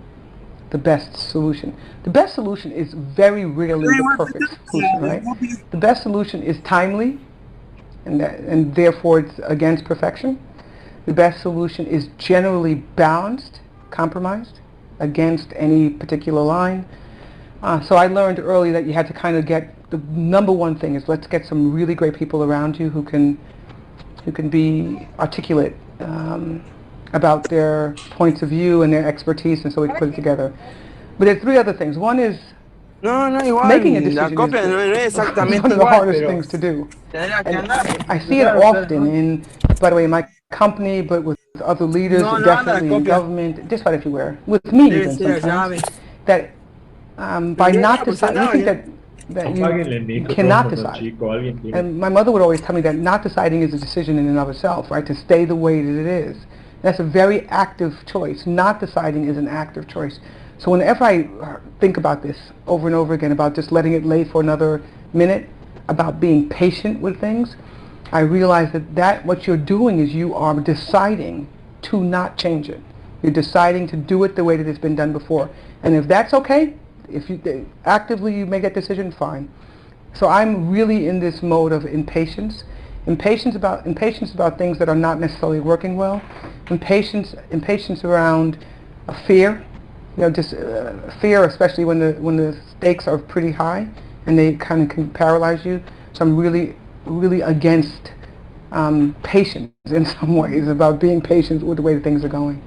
best solution. The best solution is very rarely the perfect solution, right? The best solution is timely, and therefore it's against perfection. The best solution is generally balanced, compromised, against any particular line. So I learned early that you had to kind of get, the number one thing is let's get some really great people around you who can be articulate about their points of view and their expertise, and so we can put it together. But there's three other things. One is making a decision is one of the hardest things to do. And I see it often in, by the way, in my company, but with other leaders, definitely in government, just about everywhere. With me even sometimes, that by not deciding, you think that Apáguenle el you cannot micrófono, decide. chico. Alguien tiene... And my mother would always tell me that not deciding is a decision in and of itself, right? To stay the way that it is. That's a very active choice. Not deciding is an active choice. So whenever I think about this over and over again, about just letting it lay for another minute, about being patient with things, I realize that what you're doing is you are deciding to not change it. You're deciding to do it the way that it's been done before. And if that's okay, if you actively you make that decision, fine. So I'm really in this mode of impatience about things that are not necessarily working well, impatience around fear, just fear, especially when the stakes are pretty high and they kind of can paralyze you. So I'm really against patience in some ways, about being patient with the way that things are going.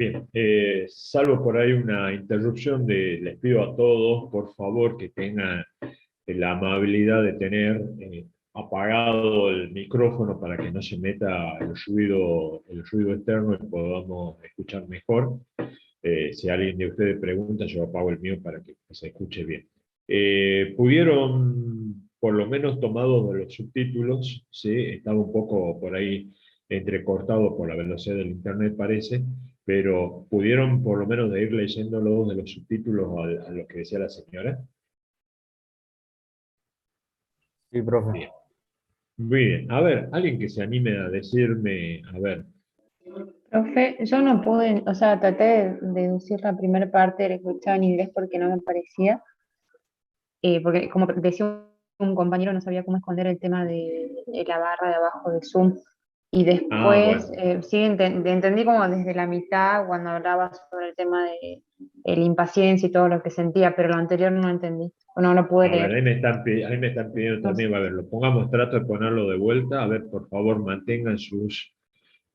Bien, salvo por ahí una interrupción, les pido a todos, por favor, que tengan la amabilidad de tener apagado el micrófono para que no se meta el ruido externo y podamos escuchar mejor. Si alguien de ustedes pregunta, yo apago el mío para que se escuche bien. ¿Pudieron, por lo menos tomados de los subtítulos, ¿sí? Estaba un poco por ahí entrecortado por la velocidad del internet, parece, pero ¿pudieron por lo menos de ir leyéndolo de los subtítulos a lo que decía la señora? Sí, profe. Bien. Muy bien. A ver, alguien que se anime a decirme, a ver. Profe, yo no pude, o sea, traté de deducir la primera parte, la escuchaba en inglés porque no me parecía, porque como decía un compañero, no sabía cómo esconder el tema de la barra de abajo de Zoom. Y después, Bueno. sí, entendí como desde la mitad cuando hablaba sobre el tema de la impaciencia y todo lo que sentía, pero lo anterior no entendí, o no lo pude A ver, leer. ahí me están pidiendo también, a ver, lo pongamos, trato de ponerlo de vuelta, a ver, por favor, mantengan sus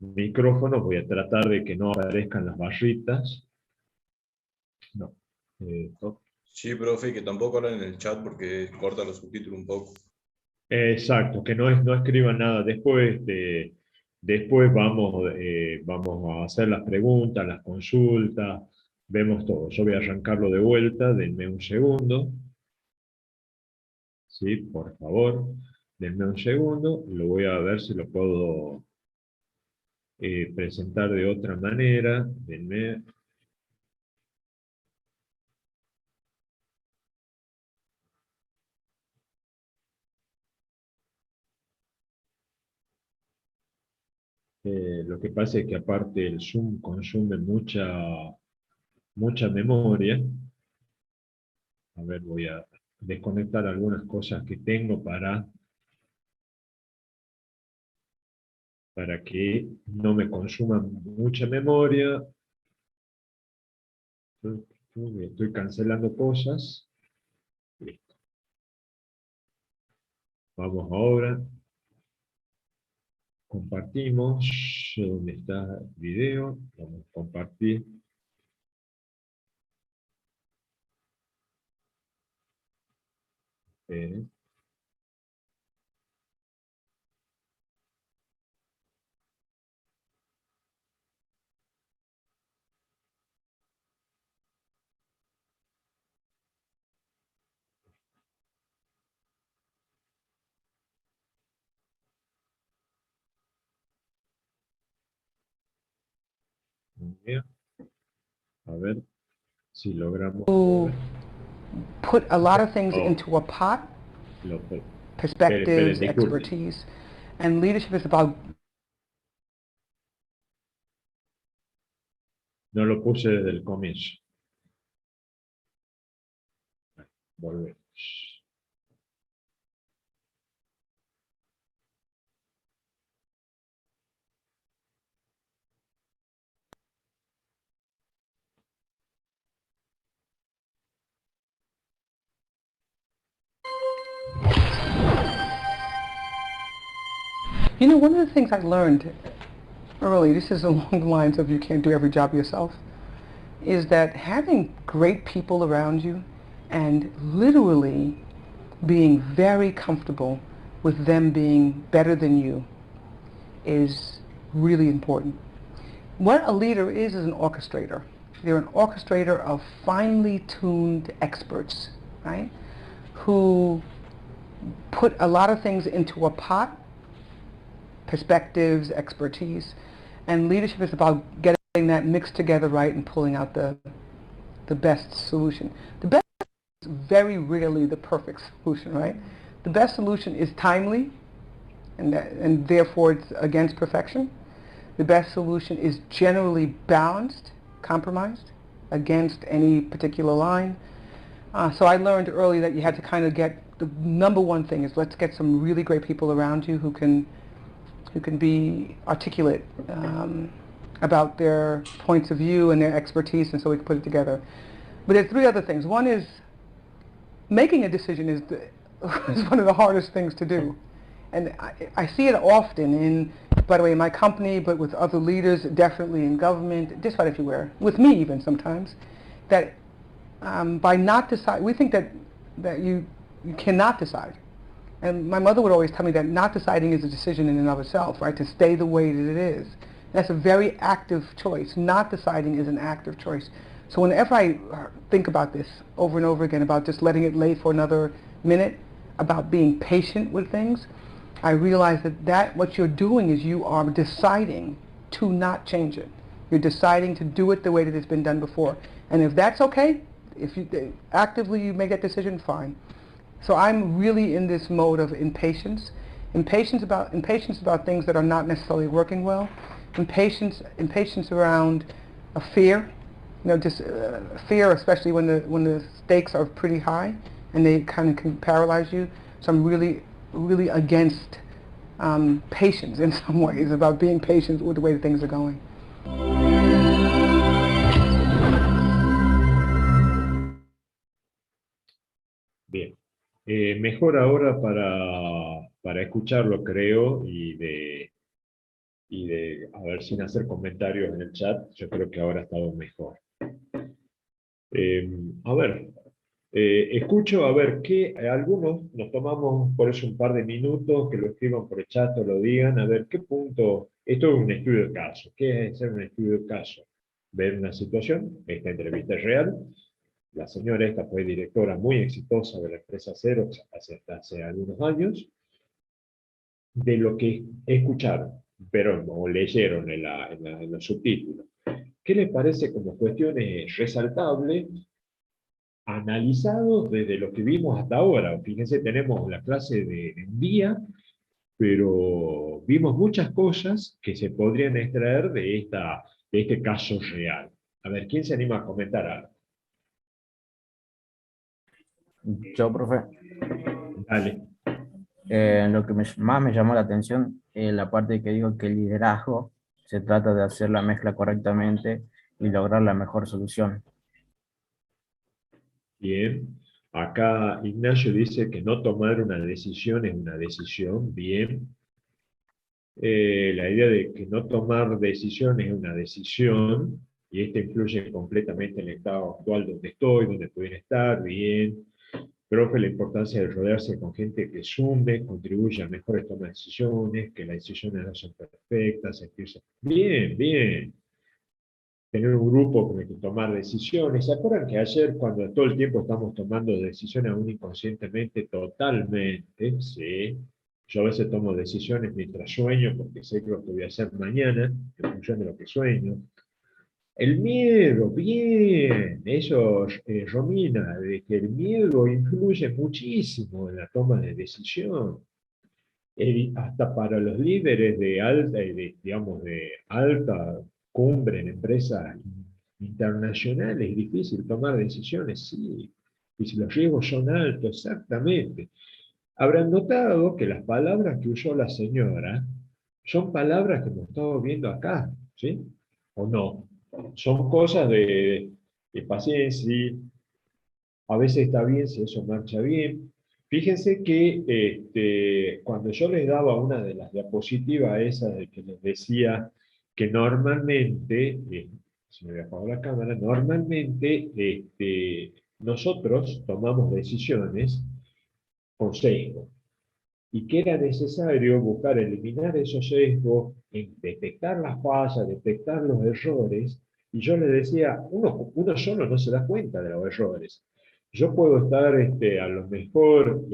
micrófonos, voy a tratar de que no aparezcan las barritas. No. Sí, profe, y que tampoco hablen en el chat porque corta los subtítulos un poco. Exacto, que no escriban nada. Después vamos a hacer las preguntas, las consultas, vemos todo. Yo voy a arrancarlo de vuelta, denme un segundo. Sí, por favor, denme un segundo, lo voy a ver si lo puedo presentar de otra manera. Denme. Lo que pasa es que aparte el Zoom consume mucha memoria. A ver, voy a desconectar algunas cosas que tengo para que no me consuman mucha memoria. Estoy cancelando cosas. Listo. Vamos ahora. Compartimos. ¿Dónde está el video? Vamos a compartir. Esperen. Muy bien. A ver si logramos. Put a lot of things Oh. into a pot, Esperen, perspectives, disculpen. expertise, and leadership is about No lo puse desde el comienzo. Volvemos. You know, one of the things I learned early, this is along the lines of you can't do every job yourself, is that having great people around you and literally being very comfortable with them being better than you is really important. What a leader is an orchestrator. They're an orchestrator of finely tuned experts, right? Who put a lot of things into a pot, perspectives, expertise, and leadership is about getting that mixed together right and pulling out the best solution. The best is very rarely the perfect solution, right? The best solution is timely, and therefore it's against perfection. The best solution is generally balanced, compromised, against any particular line. So I learned early that you had to kind of get, the number one thing is let's get some really great people around you who can be articulate about their points of view and their expertise, and so we can put it together. But there's three other things. One is making a decision is one of the hardest things to do. And I see it often in, by the way, in my company, but with other leaders, definitely in government, just about everywhere, with me even sometimes, that by not decide, we think that you cannot decide. And my mother would always tell me that not deciding is a decision in and of itself, right? To stay the way that it is. That's a very active choice. Not deciding is an active choice. So whenever I think about this over and over again, about just letting it lay for another minute, about being patient with things, I realize that what you're doing is you are deciding to not change it. You're deciding to do it the way that it's been done before. And if that's okay, if you actively you make that decision, fine. So I'm really in this mode of impatience about things that are not necessarily working well, impatience around a fear, just fear, especially when the stakes are pretty high and they kind of can paralyze you. So I'm really against patience in some ways, about being patient with the way that things are going. Bien. Mejor ahora para escucharlo, creo, y de, a ver, sin hacer comentarios en el chat, yo creo que ahora ha estado mejor. A ver, escucho, a ver, que algunos nos tomamos por eso un par de minutos, que lo escriban por el chat o lo digan, a ver qué punto, esto es un estudio de caso, ¿qué es hacer un estudio de caso? Ver una situación, esta entrevista es real, la señora esta fue directora muy exitosa de la empresa Xerox hace algunos años, de lo que escucharon. pero o leyeron en los subtítulos. ¿Qué les parece como cuestiones resaltables, analizados desde lo que vimos hasta ahora? Fíjense, tenemos la clase de un día, pero vimos muchas cosas que se podrían extraer de este caso real. A ver, ¿quién se anima a comentar algo? Yo, profe, Dale. lo que más me llamó la atención es la parte que dijo que el liderazgo se trata de hacer la mezcla correctamente y lograr la mejor solución. Bien. Acá Ignacio dice que no tomar una decisión es una decisión. Bien. La idea de que no tomar decisiones es una decisión, y esta influye completamente en el estado actual donde estoy, donde pudiera estar. Bien. Profe, la importancia de rodearse con gente que sume, contribuye a mejores tomas de decisiones, que las decisiones no son perfectas, sentirse. Bien, bien. Tener un grupo con el que tomar decisiones. ¿Se acuerdan que ayer, cuando todo el tiempo estamos tomando decisiones aún inconscientemente, totalmente, sí? Yo a veces tomo decisiones mientras sueño, porque sé que lo que voy a hacer mañana, en función de lo que sueño. El miedo, bien, eso, Romina, de que el miedo influye muchísimo en la toma de decisión. Hasta para los líderes de alta, digamos, de alta cumbre en empresas internacionales es difícil tomar decisiones, sí. Y si los riesgos son altos, exactamente. Habrán notado que las palabras que usó la señora son palabras que hemos estado viendo acá, ¿sí? ¿O no? Son cosas de paciencia, a veces está bien si eso marcha bien. Fíjense que cuando yo les daba una de las diapositivas esas de que les decía que normalmente, si me voy a apagar la cámara, normalmente nosotros tomamos decisiones con sesgo, y que era necesario buscar eliminar esos sesgos, detectar las fallas, detectar los errores, y yo le decía, uno solo no se da cuenta de los errores. Yo puedo estar a lo mejor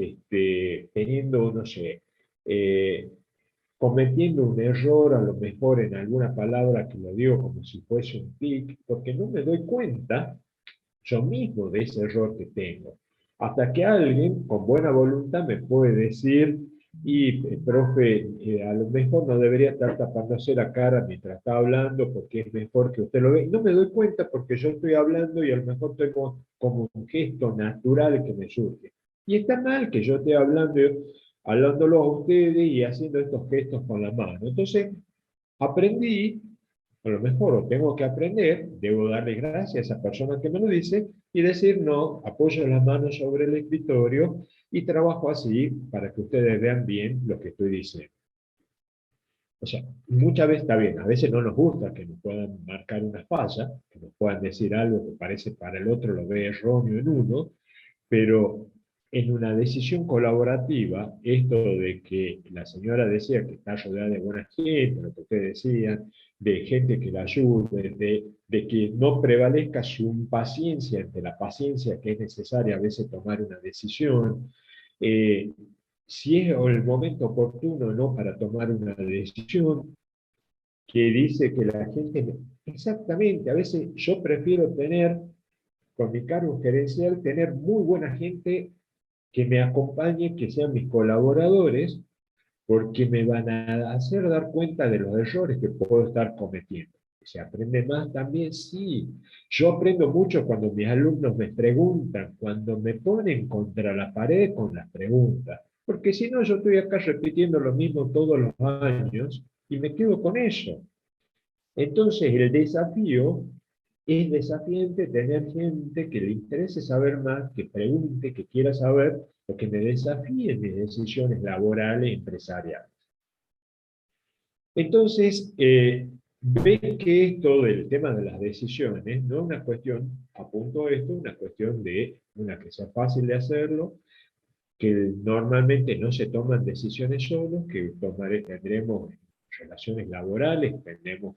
teniendo, no sé, cometiendo un error, a lo mejor en alguna palabra que lo digo como si fuese un tic, porque no me doy cuenta yo mismo de ese error que tengo. Hasta que alguien con buena voluntad me puede decir, y profe, a lo mejor no debería estar tapándose la cara mientras está hablando porque es mejor que usted lo vea. Y no me doy cuenta porque yo estoy hablando y a lo mejor tengo como un gesto natural que me surge. Y está mal que yo esté hablándolo a ustedes y haciendo estos gestos con la mano. Entonces, aprendí, a lo mejor o tengo que aprender, debo darle gracias a esa persona que me lo dice y decir no, apoyo las manos sobre el escritorio y trabajo así para que ustedes vean bien lo que estoy diciendo. O sea, muchas veces está bien, a veces no nos gusta que nos puedan marcar una falla, que nos puedan decir algo que parece para el otro lo ve erróneo en uno, pero en una decisión colaborativa, esto de que la señora decía que está rodeada de buena gente, lo que ustedes decían, de gente que la ayude, de que no prevalezca su impaciencia ante la paciencia que es necesaria a veces tomar una decisión, eh, si es el momento oportuno o no para tomar una decisión, que dice que la gente, exactamente, a veces yo prefiero tener, con mi cargo gerencial, tener muy buena gente que me acompañe, que sean mis colaboradores, porque me van a hacer dar cuenta de los errores que puedo estar cometiendo. ¿Se aprende más también? Sí. Yo aprendo mucho cuando mis alumnos me preguntan, cuando me ponen contra la pared con las preguntas, porque si no yo estoy acá repitiendo lo mismo todos los años y me quedo con eso. Entonces el desafío es desafiante tener gente que le interese saber más, que pregunte, que quiera saber, o que me desafíe en mis decisiones laborales y empresariales. Entonces, ven que esto del tema de las decisiones no es una cuestión, apunto esto, una cuestión de una que sea fácil de hacerlo, que normalmente no se toman decisiones solos, que tendremos relaciones laborales, tendremos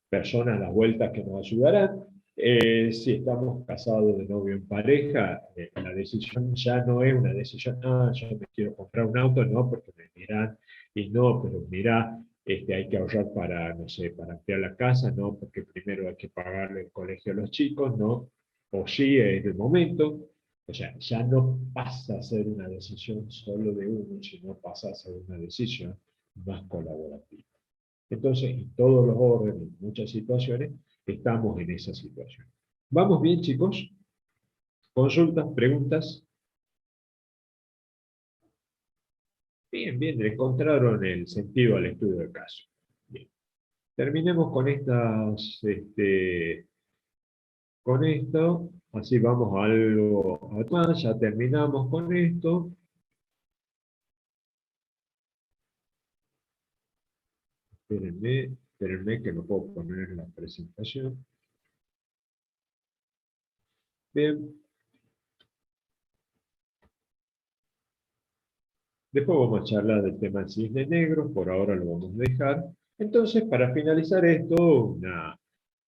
personas a las vueltas que nos ayudarán. Si estamos casados de novio en pareja, la decisión ya no es una decisión, yo me quiero comprar un auto, no, porque me miran, y no, pero mira, hay que ahorrar para, no sé, para ampliar la casa, no, porque primero hay que pagarle el colegio a los chicos, no, o sí es el momento. O sea, ya no pasa a ser una decisión solo de uno, sino pasa a ser una decisión más colaborativa. Entonces, en todos los órdenes, en muchas situaciones, estamos en esa situación. ¿Vamos bien, chicos? ¿Consultas, preguntas? Bien, bien, le encontraron el sentido al estudio del caso. Bien. Terminemos con estas, con esto, así vamos a algo más, ya terminamos con esto. Espérenme que no puedo poner la presentación. Bien. Después vamos a charlar del tema del cisne negro, por ahora lo vamos a dejar. Entonces, para finalizar esto,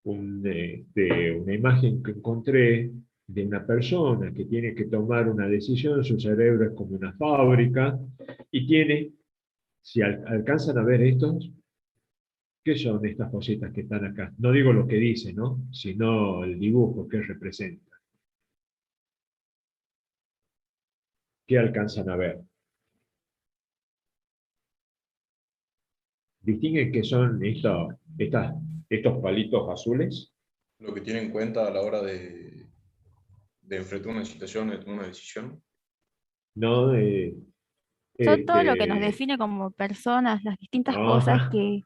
una imagen que encontré de una persona que tiene que tomar una decisión, su cerebro es como una fábrica, y tiene, si alcanzan a ver estos, ¿qué son estas cositas que están acá? No digo lo que dice, ¿no? Sino el dibujo que representa. ¿Qué alcanzan a ver? ¿Distinguen qué son estos palitos azules? Lo que tiene en cuenta a la hora de enfrentar una situación, de tomar una decisión. ¿No? Son todo lo que nos Este, define como personas, las distintas cosas ajá, que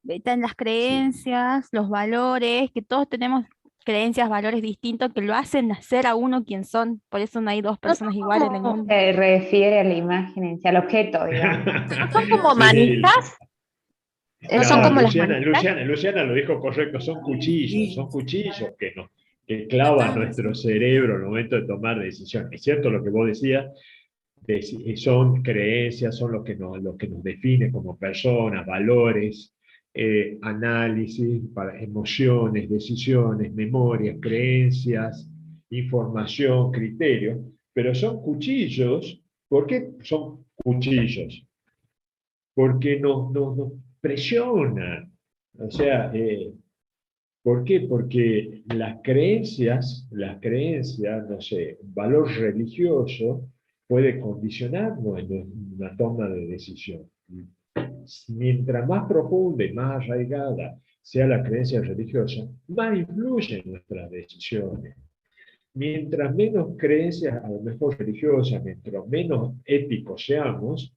están las sí. creencias, los valores, que todos tenemos creencias, valores distintos que lo hacen hacer a uno quien son. Por eso no hay dos No son personas iguales en el como mundo. se refiere a la imagen en sí, al objeto, digamos. ¿No son como Sí, manitas? ¿No son no, como las Luciana, manitas? Luciana, Luciana lo dijo correcto, son cuchillos que clavan nuestro cerebro al momento de tomar decisiones. Es cierto lo que vos decías, son creencias, son lo que nos define como personas, valores, análisis, para emociones, decisiones, memorias, creencias, información, criterio, pero son cuchillos. ¿Por qué son cuchillos? Porque nos presionan. O sea, ¿por qué? Porque no sé, valor religioso puede condicionarnos en una toma de decisión. Mientras más profunda y más arraigada sea la creencia religiosa, más influye en nuestras decisiones. Mientras menos creencias, a lo mejor religiosas, mientras menos éticos seamos,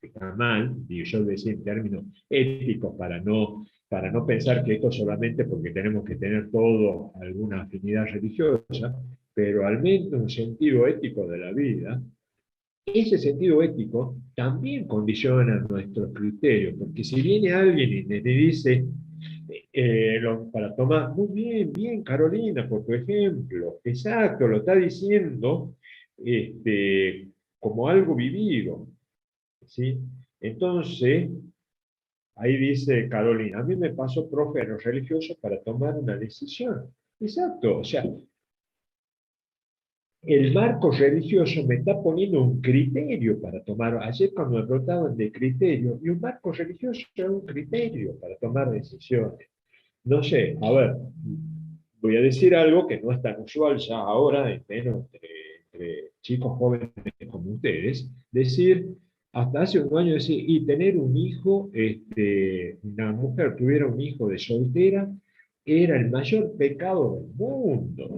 que está mal, y yo decía en términos éticos para no pensar que esto solamente porque tenemos que tener todo alguna afinidad religiosa, pero al menos un sentido ético de la vida, ese sentido ético también condiciona nuestros criterios, porque si viene alguien y te dice, para tomar, muy bien, bien, Carolina, por tu ejemplo, exacto, lo está diciendo como algo vivido, ¿sí? Entonces, ahí dice Carolina, a mí me pasó, profe, en los religiosos para tomar una decisión. Exacto, o sea, el marco religioso me está poniendo un criterio para tomar. Ayer cuando me preguntaban de criterio, y un marco religioso es un criterio para tomar decisiones. No sé, a ver, voy a decir algo que no es tan usual ya ahora, menos entre chicos jóvenes como ustedes, decir, hasta hace un año decir, y tener un hijo, una mujer tuviera un hijo de soltera, era el mayor pecado del mundo.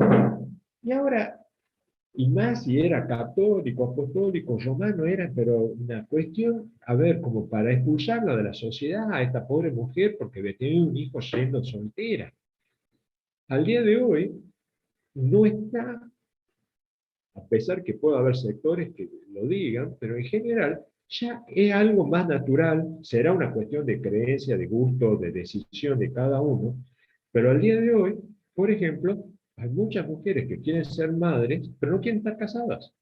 Y ahora, y más si era católico, apostólico, romano, era pero una cuestión, a ver, como para expulsarla de la sociedad a esta pobre mujer porque tenía un hijo siendo soltera. Al día de hoy, no está, a pesar que pueda haber sectores que lo digan, pero en general ya es algo más natural, será una cuestión de creencia, de gusto, de decisión de cada uno, pero al día de hoy, por ejemplo, hay muchas mujeres que quieren ser madres, pero no quieren estar casadas.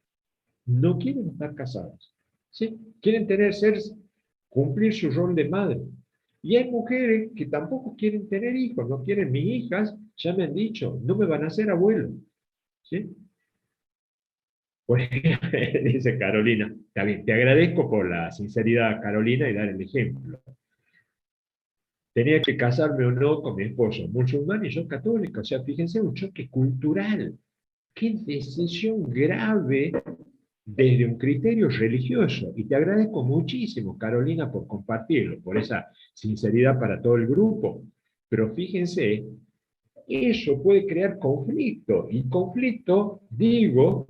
No quieren estar casadas. ¿Sí? Quieren cumplir su rol de madre. Y hay mujeres que tampoco quieren tener hijos, no quieren. Mis hijas ya me han dicho, no me van a hacer abuelo. ¿Sí? Pues, dice Carolina, está bien, te agradezco por la sinceridad, Carolina, y dar el ejemplo. tenía que casarme o no con mi esposo musulmán y yo católico. O sea, fíjense, un choque cultural. Qué decisión grave desde un criterio religioso. Y te agradezco muchísimo, Carolina, por compartirlo, por esa sinceridad para todo el grupo. Pero fíjense, eso puede crear conflicto. Y conflicto, digo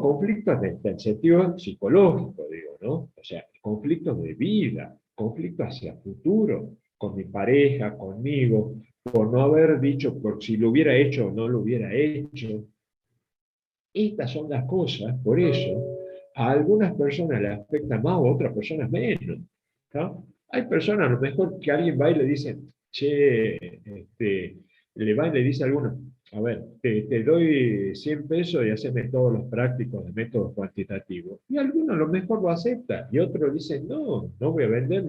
conflictos desde el sentido psicológico, digo, ¿no? O sea, conflictos de vida, conflictos hacia futuro, con mi pareja, conmigo, por no haber dicho, por si lo hubiera hecho o no lo hubiera hecho. Estas son las cosas, por eso, a algunas personas les afecta más o a otras personas menos, ¿no? Hay personas, a lo mejor, que alguien va y le dice, che, le va y le dice a alguno, a ver, te doy 100 pesos y haceme todos los prácticos de métodos cuantitativos. Y alguno a lo mejor lo acepta, y otro dice, no, no voy a vender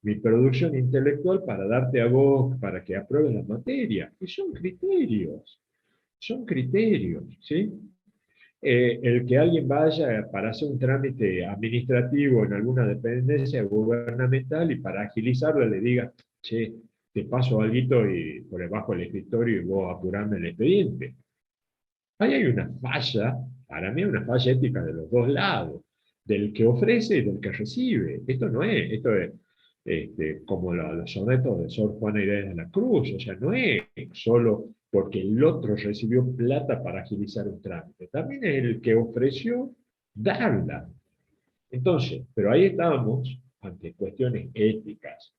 mi producción intelectual para darte a vos, para que apruebes la materia. Y son criterios, ¿sí? El que alguien vaya para hacer un trámite administrativo en alguna dependencia gubernamental y para agilizarlo le diga, che, te paso algo y por debajo del escritorio y vos apurame el expediente. Ahí hay una falla, para mí una falla ética de los dos lados, del que ofrece y del que recibe. Esto es como los sonetos de Sor Juana Inés de la Cruz, o sea, no es solo porque el otro recibió plata para agilizar un trámite, también es el que ofreció darla. Entonces, pero ahí estábamos ante cuestiones éticas,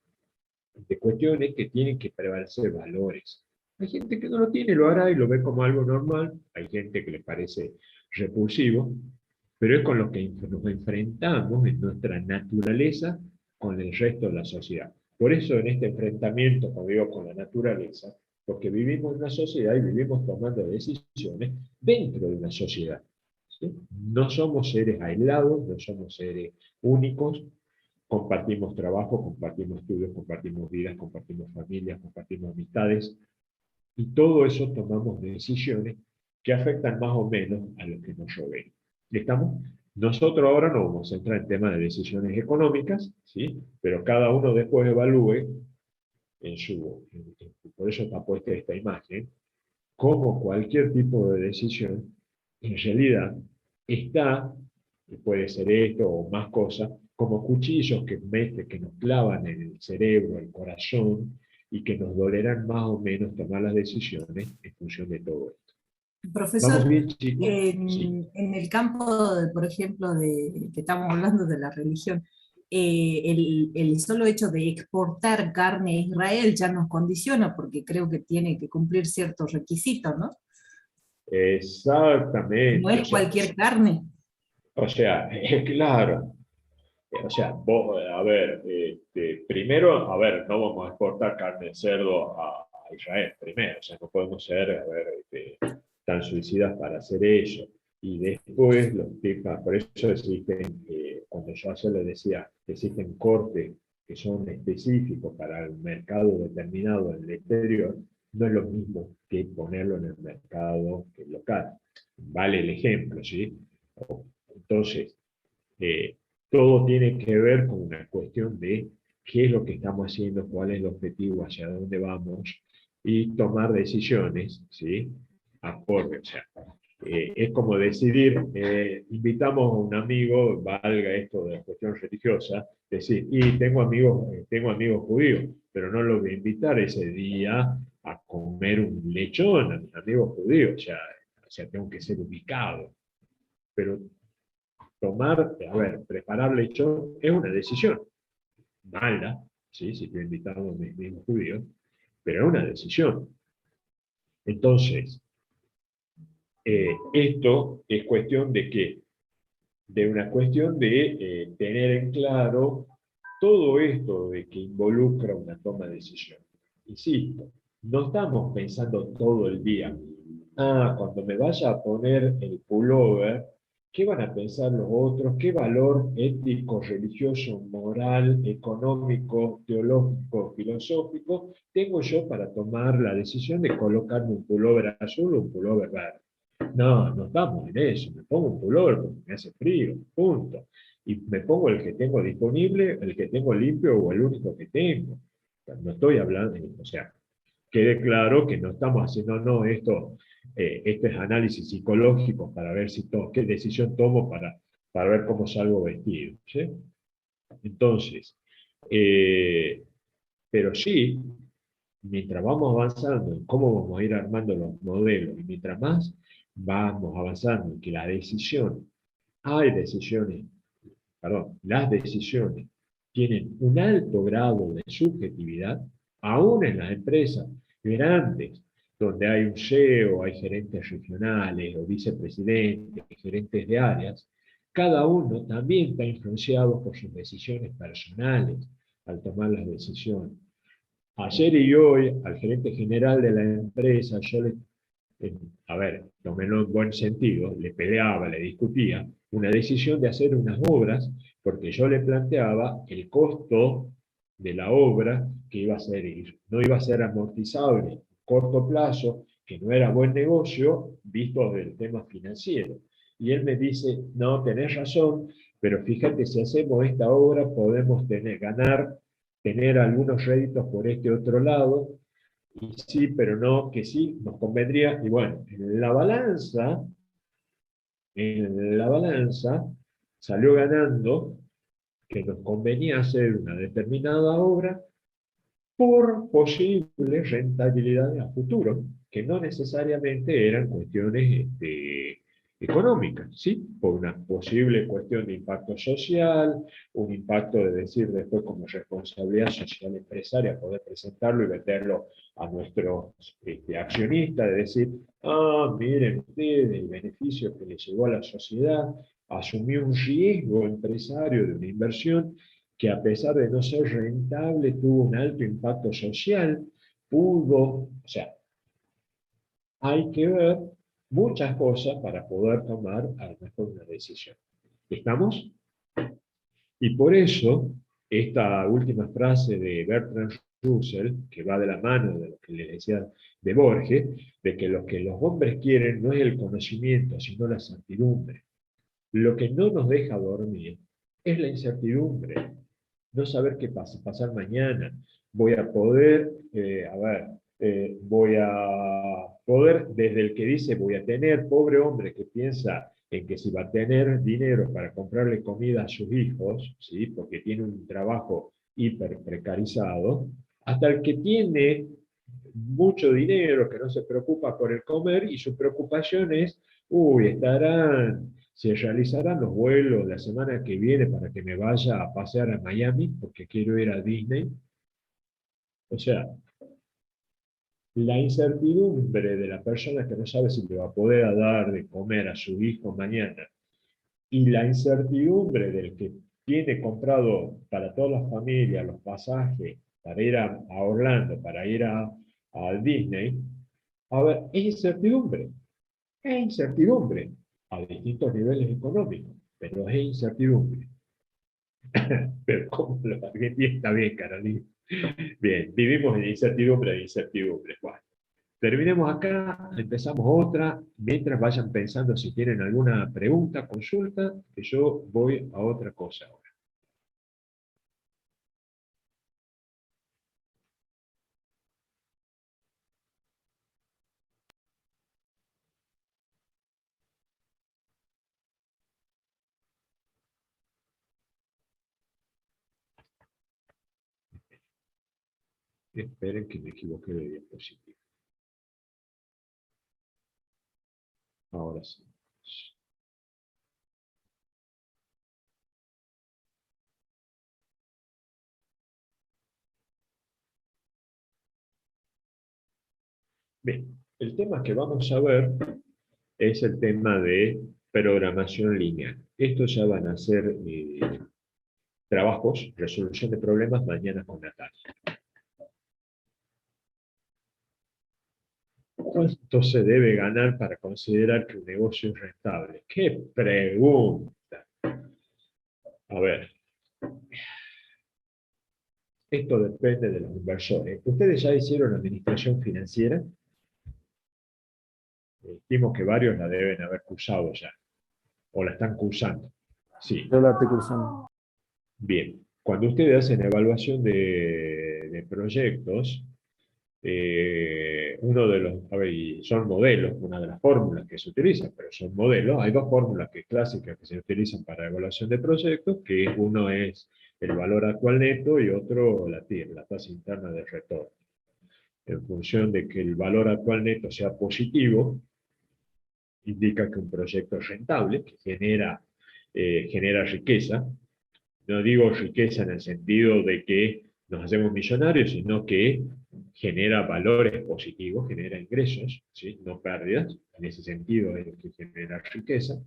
ante cuestiones que tienen que prevalecer valores. Hay gente que no lo tiene, lo hará y lo ve como algo normal, hay gente que le parece repulsivo, pero es con lo que nos enfrentamos en nuestra naturaleza con el resto de la sociedad. Por eso en este enfrentamiento, como digo, con la naturaleza, porque vivimos en una sociedad y vivimos tomando decisiones dentro de una sociedad. ¿Sí? No somos seres aislados, no somos seres únicos, compartimos trabajo, compartimos estudios, compartimos vidas, compartimos familias, compartimos amistades, y todo eso tomamos decisiones que afectan más o menos a los que nos rodean. ¿Estamos? Nosotros ahora no vamos a entrar en temas de decisiones económicas, ¿sí? Pero cada uno después evalúe por eso está puesta esta imagen, como cualquier tipo de decisión, en realidad está, y puede ser esto o más cosas, como cuchillos que nos clavan en el cerebro, el corazón, y que nos dolerán más o menos tomar las decisiones en función de todo esto. Profesor, ¿Vamos bien, chicos? Sí. en el campo, por ejemplo, que estamos hablando de la religión, el solo hecho de exportar carne a Israel ya nos condiciona porque creo que tiene que cumplir ciertos requisitos, ¿no? Exactamente. No es cualquier carne. O sea, claro. O sea, vos, a ver, primero, a ver, no vamos a exportar carne de cerdo a Israel, primero. O sea, no podemos ser, a ver, tan suicidas para hacer eso. Y después, los temas, por eso existen, cuando yo ayer les decía, existen cortes que son específicos para un mercado determinado en el exterior, no es lo mismo que ponerlo en el mercado local. Vale el ejemplo, ¿sí? Entonces, todo tiene que ver con una cuestión de qué es lo que estamos haciendo, cuál es el objetivo, hacia dónde vamos, y tomar decisiones, ¿sí? Acorde, o sea, es como decidir, invitamos a un amigo, valga esto de la cuestión religiosa, decir, y tengo amigos judíos, pero no los voy a invitar ese día a comer un lechón a mis amigos judíos, o sea, tengo que ser ubicado. Pero preparar lechón es una decisión mala, ¿sí? Si estoy invitado a mis amigos judíos, pero es una decisión. Entonces, esto es cuestión de qué? De una cuestión de tener en claro todo esto de que involucra una toma de decisión. Insisto, no estamos pensando todo el día, cuando me vaya a poner el pullover, ¿qué van a pensar los otros? ¿Qué valor ético, religioso, moral, económico, teológico, filosófico tengo yo para tomar la decisión de colocarme un pullover azul o un pullover verde? No, no estamos en eso. Me pongo un pullover porque me hace frío, punto. Y me pongo el que tengo disponible, el que tengo limpio o el único que tengo. No estoy hablando, o sea, quede claro que no estamos haciendo, no, esto es análisis psicológico para ver si qué decisión tomo para ver cómo salgo vestido, ¿sí? Entonces, pero sí, mientras vamos avanzando en cómo vamos a ir armando los modelos, y mientras más vamos avanzando en que las decisiones tienen un alto grado de subjetividad, aún en las empresas grandes, donde hay un CEO, hay gerentes regionales o vicepresidentes, gerentes de áreas, cada uno también está influenciado por sus decisiones personales al tomar las decisiones. Ayer y hoy, al gerente general de la empresa, a ver, tómenlo en buen sentido, le peleaba, le discutía una decisión de hacer unas obras, porque yo le planteaba el costo de la obra que iba a ser, no iba a ser amortizable en corto plazo, que no era buen negocio, visto desde el tema financiero. Y él me dice, no, tenés razón, pero fíjate, si hacemos esta obra podemos tener algunos réditos por este otro lado, y sí, pero no, que sí, nos convendría. Y bueno, en la balanza salió ganando que nos convenía hacer una determinada obra por posible rentabilidad a futuro, que no necesariamente eran cuestiones económicas, ¿sí? Por una posible cuestión de impacto social, un impacto de decir después como responsabilidad social empresaria, poder presentarlo y venderlo a nuestros accionistas, de decir, miren ustedes el beneficio que les llegó a la sociedad, asumió un riesgo empresario de una inversión que a pesar de no ser rentable, tuvo un alto impacto social, o sea, hay que ver muchas cosas para poder tomar a lo mejor una decisión. ¿Estamos? Y por eso, esta última frase de Bertrand Russell, que va de la mano de lo que le decía de Borges, de que lo que los hombres quieren no es el conocimiento, sino la certidumbre. Lo que no nos deja dormir es la incertidumbre. No saber qué pasar mañana. Voy a poder, voy a poder, desde el que dice voy a tener, pobre hombre que piensa en que si va a tener dinero para comprarle comida a sus hijos, ¿sí? Porque tiene un trabajo hiper precarizado, hasta el que tiene mucho dinero, que no se preocupa por el comer, y su preocupación es, se realizarán los vuelos la semana que viene para que me vaya a pasear a Miami, porque quiero ir a Disney. O sea, la incertidumbre de la persona que no sabe si le va a poder dar de comer a su hijo mañana, y la incertidumbre del que tiene comprado para todas las familias los pasajes para ir a Orlando, para ir a Disney, a ver, es incertidumbre a distintos niveles económicos, pero es incertidumbre. Pero ¿cómo lo argentinos? Está bien, Carolina. Bien, vivimos en incertidumbre de incertidumbre. Bueno, terminemos acá, empezamos otra, mientras vayan pensando si tienen alguna pregunta, consulta, que yo voy a otra cosa ahora. Esperen que me equivoqué de diapositiva. Ahora sí. Bien, el tema que vamos a ver es el tema de programación lineal. Estos ya van a ser trabajos, resolución de problemas, mañana con Natalia. ¿Cuánto se debe ganar para considerar que un negocio es rentable? ¡Qué pregunta! A ver, esto depende de los inversores. ¿Ustedes ya hicieron administración financiera? Estimo que varios la deben haber cursado ya, o la están cursando. Sí. Yo la estoy cursando. Bien, cuando ustedes hacen evaluación de de proyectos, uno de los, a ver, y son modelos, una de las fórmulas que se utilizan, pero son modelos. Hay dos fórmulas clásicas que se utilizan para evaluación de proyectos, que uno es el valor actual neto y otro la TIR, la tasa interna de retorno. En función de que el valor actual neto sea positivo, indica que un proyecto es rentable, que genera riqueza. No digo riqueza en el sentido de que nos hacemos millonarios, sino que genera valores positivos, genera ingresos, ¿sí? No pérdidas. En ese sentido es que genera riqueza.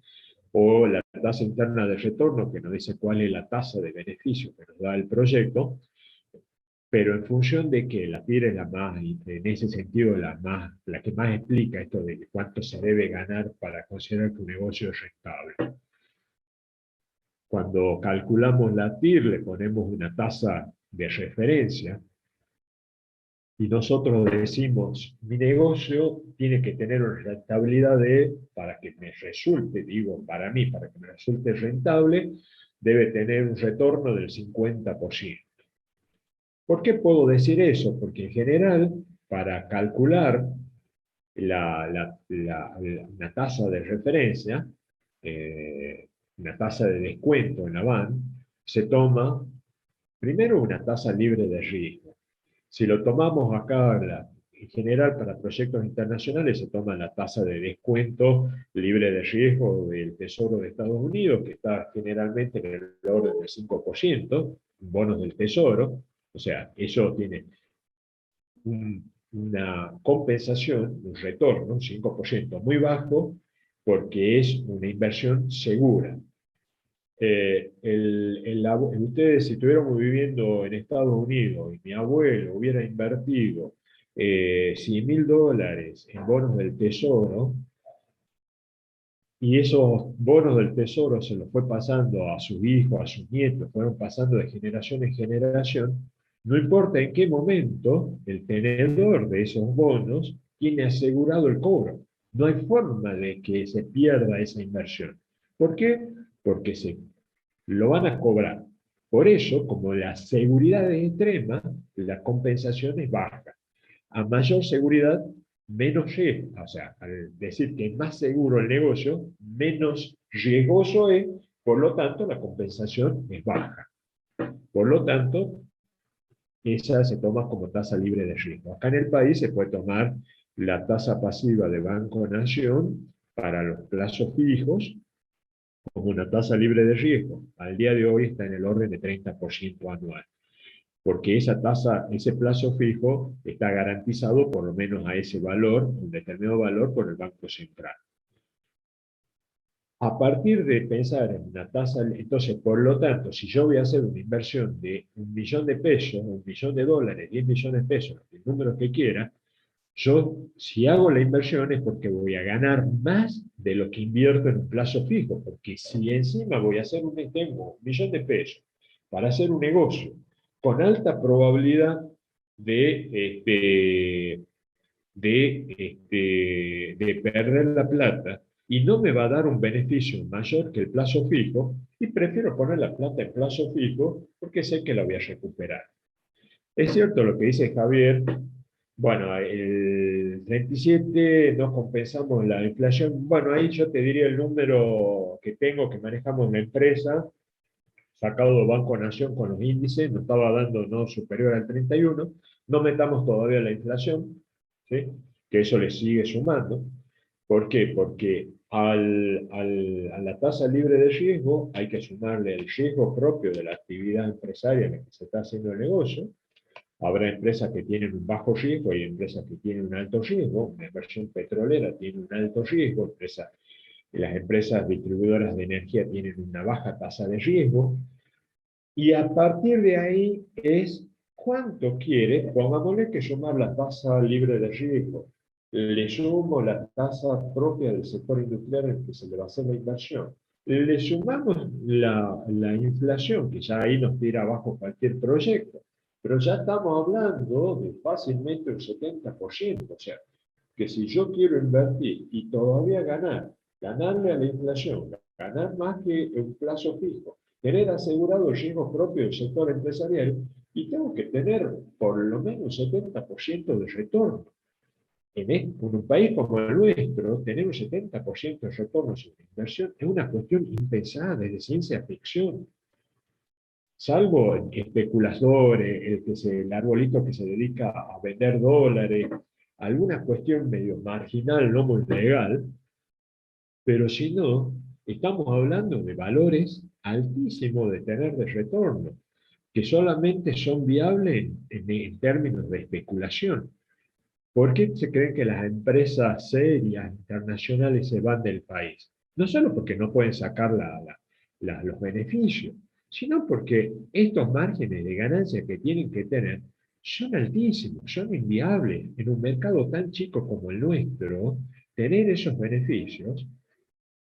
O la tasa interna de retorno, que nos dice cuál es la tasa de beneficio que nos da el proyecto, pero en función de que la TIR es la más, en ese sentido, la que más explica esto de cuánto se debe ganar para considerar que un negocio es rentable. Cuando calculamos la TIR, le ponemos una tasa de referencia, y nosotros decimos, mi negocio tiene que tener una rentabilidad para que me resulte, digo, para mí, para que me resulte rentable, debe tener un retorno del 50%. ¿Por qué puedo decir eso? Porque en general, para calcular una tasa de referencia, una tasa de descuento en la BAN, se toma primero una tasa libre de riesgo. Si lo tomamos acá, en general para proyectos internacionales se toma la tasa de descuento libre de riesgo del Tesoro de Estados Unidos, que está generalmente en el orden del 5%, bonos del Tesoro. O sea, eso tiene una compensación, un retorno, un 5% muy bajo, porque es una inversión segura. Ustedes, si estuviéramos viviendo en Estados Unidos y mi abuelo hubiera invertido $100.000 en bonos del Tesoro, y esos bonos del Tesoro se los fue pasando a sus hijos, a sus nietos, fueron pasando de generación en generación, no importa en qué momento el tenedor de esos bonos tiene asegurado el cobro. No hay forma de que se pierda esa inversión. ¿Por qué? Porque lo van a cobrar. Por eso, como la seguridad es extrema, la compensación es baja. A mayor seguridad, menos riesgo. O sea, al decir que es más seguro el negocio, menos riesgoso es, por lo tanto, la compensación es baja. Por lo tanto, esa se toma como tasa libre de riesgo. Acá en el país se puede tomar la tasa pasiva de Banco Nación para los plazos fijos como una tasa libre de riesgo. Al día de hoy está en el orden de 30% anual, porque esa tasa, ese plazo fijo está garantizado por lo menos a ese valor, un determinado valor, por el Banco Central. A partir de pensar en una tasa, entonces, por lo tanto, si yo voy a hacer una inversión de $1 millón de pesos, $1 millón de dólares, 10 millones de pesos, el número que quiera, yo, si hago la inversión es porque voy a ganar más de lo que invierto en un plazo fijo, porque si encima voy a hacer tengo $1 millón de pesos para hacer un negocio con alta probabilidad de perder la plata, y no me va a dar un beneficio mayor que el plazo fijo, y prefiero poner la plata en plazo fijo porque sé que la voy a recuperar. Es cierto lo que dice Javier. Bueno, el 37 no compensamos la inflación. Bueno, ahí yo te diría el número que tengo, que manejamos en la empresa, sacado de Banco Nación con los índices, nos estaba dando no superior al 31, no metamos todavía la inflación, ¿sí? Que eso le sigue sumando. ¿Por qué? Porque a la tasa libre de riesgo hay que sumarle el riesgo propio de la actividad empresaria en la que se está haciendo el negocio. Habrá empresas que tienen un bajo riesgo y empresas que tienen un alto riesgo. Una inversión petrolera tiene un alto riesgo, las empresas distribuidoras de energía tienen una baja tasa de riesgo. Y a partir de ahí es cuánto quiere, pongámosle que sumar la tasa libre de riesgo. Le sumo la tasa propia del sector industrial en el que se le va a hacer la inversión. Le sumamos la inflación, que ya ahí nos tira abajo cualquier proyecto. Pero ya estamos hablando de fácilmente un 70%. O sea, que si yo quiero invertir y todavía ganarle a la inflación, ganar más que un plazo fijo, tener asegurado el riesgo propio del sector empresarial, y tengo que tener por lo menos 70% de retorno. En un país como el nuestro, tener un 70% de retorno sobre inversión es una cuestión impensada, es de ciencia ficción. Salvo especuladores, el arbolito que se dedica a vender dólares, alguna cuestión medio marginal, no muy legal, pero si no, estamos hablando de valores altísimos de tener de retorno, que solamente son viables en términos de especulación. ¿Por qué se cree que las empresas serias internacionales se van del país? No solo porque no pueden sacar los beneficios, sino porque estos márgenes de ganancia que tienen que tener son altísimos, son inviables. En un mercado tan chico como el nuestro, tener esos beneficios,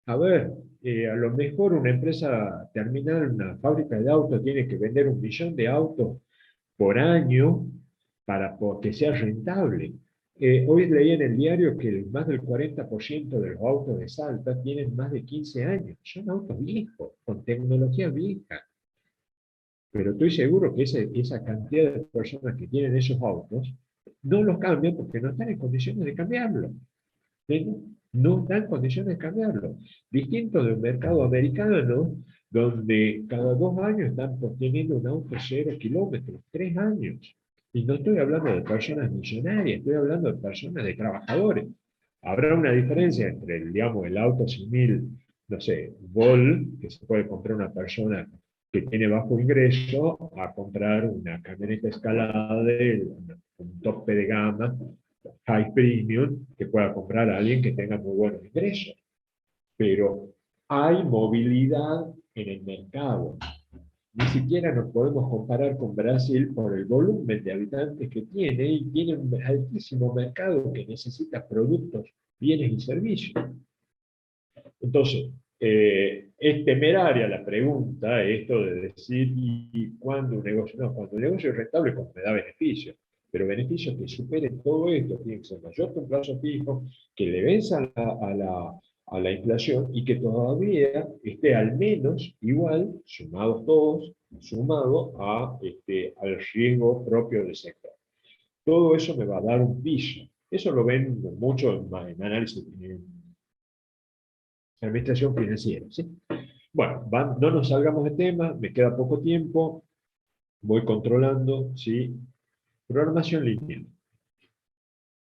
a ver, a lo mejor una empresa terminal, una fábrica de autos, tiene que vender 1 millón de autos por año para que sea rentable. Hoy leí en el diario que más del 40% de los autos de Salta tienen más de 15 años. Son autos viejos, con tecnología vieja. Pero estoy seguro que esa cantidad de personas que tienen esos autos no los cambian porque no están en condiciones de cambiarlo. No están en condiciones de cambiarlo. Distinto de un mercado americano, donde cada 2 años están teniendo un auto 0 kilómetros, 3 años. Y no estoy hablando de personas millonarias, estoy hablando de personas, de trabajadores. Habrá una diferencia entre, digamos, el auto 100.000, no sé, Vol, que se puede comprar una persona que tiene bajo ingreso, a comprar una camioneta escalade, un tope de gama, high premium, que pueda comprar a alguien que tenga muy buenos ingresos. Pero hay movilidad en el mercado. Ni siquiera nos podemos comparar con Brasil por el volumen de habitantes que tiene, y tiene un altísimo mercado que necesita productos, bienes y servicios. Entonces, es temeraria la pregunta, esto de decir, ¿y cuándo un negocio? No, cuando el negocio es rentable, cuando me da beneficios. Pero beneficios que superen todo esto, tienen que ser mayor que un plazo fijo, que le venzan a la inflación y que todavía esté al menos igual, sumados todos, sumado al riesgo propio del sector. Todo eso me va a dar un piso. Eso lo ven mucho en análisis, en administración financiera. ¿Sí? Bueno, no nos salgamos de tema, me queda poco tiempo, voy controlando, ¿sí? Programación lineal.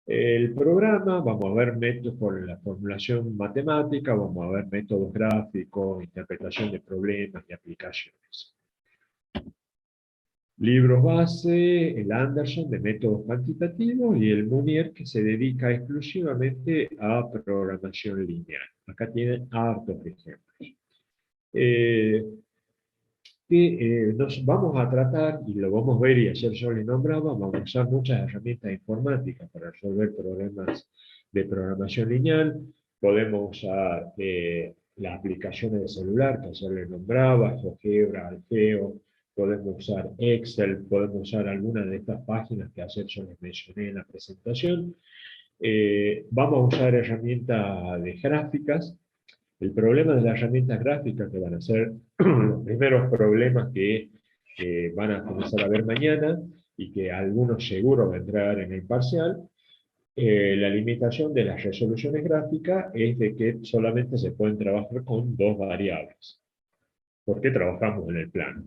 El programa, vamos a ver métodos por la formulación matemática, vamos a ver métodos gráficos, interpretación de problemas y aplicaciones. Libros base, el Anderson de métodos cuantitativos y el Munier, que se dedica exclusivamente a programación lineal. Acá tienen hartos ejemplos. Nos vamos a tratar, y lo vamos a ver, y ayer yo le nombraba, vamos a usar muchas herramientas informáticas para resolver problemas de programación lineal. Podemos usar las aplicaciones de celular, que ayer le nombraba, GeoGebra, Algeo, podemos usar Excel, podemos usar algunas de estas páginas que ayer yo les mencioné en la presentación. Vamos a usar herramientas de gráficas. El problema de las herramientas gráficas, que van a ser los primeros problemas que van a comenzar a ver mañana, y que algunos seguro vendrán en el parcial, la limitación de las resoluciones gráficas es de que solamente se pueden trabajar con 2 variables. ¿Por qué trabajamos en el plano?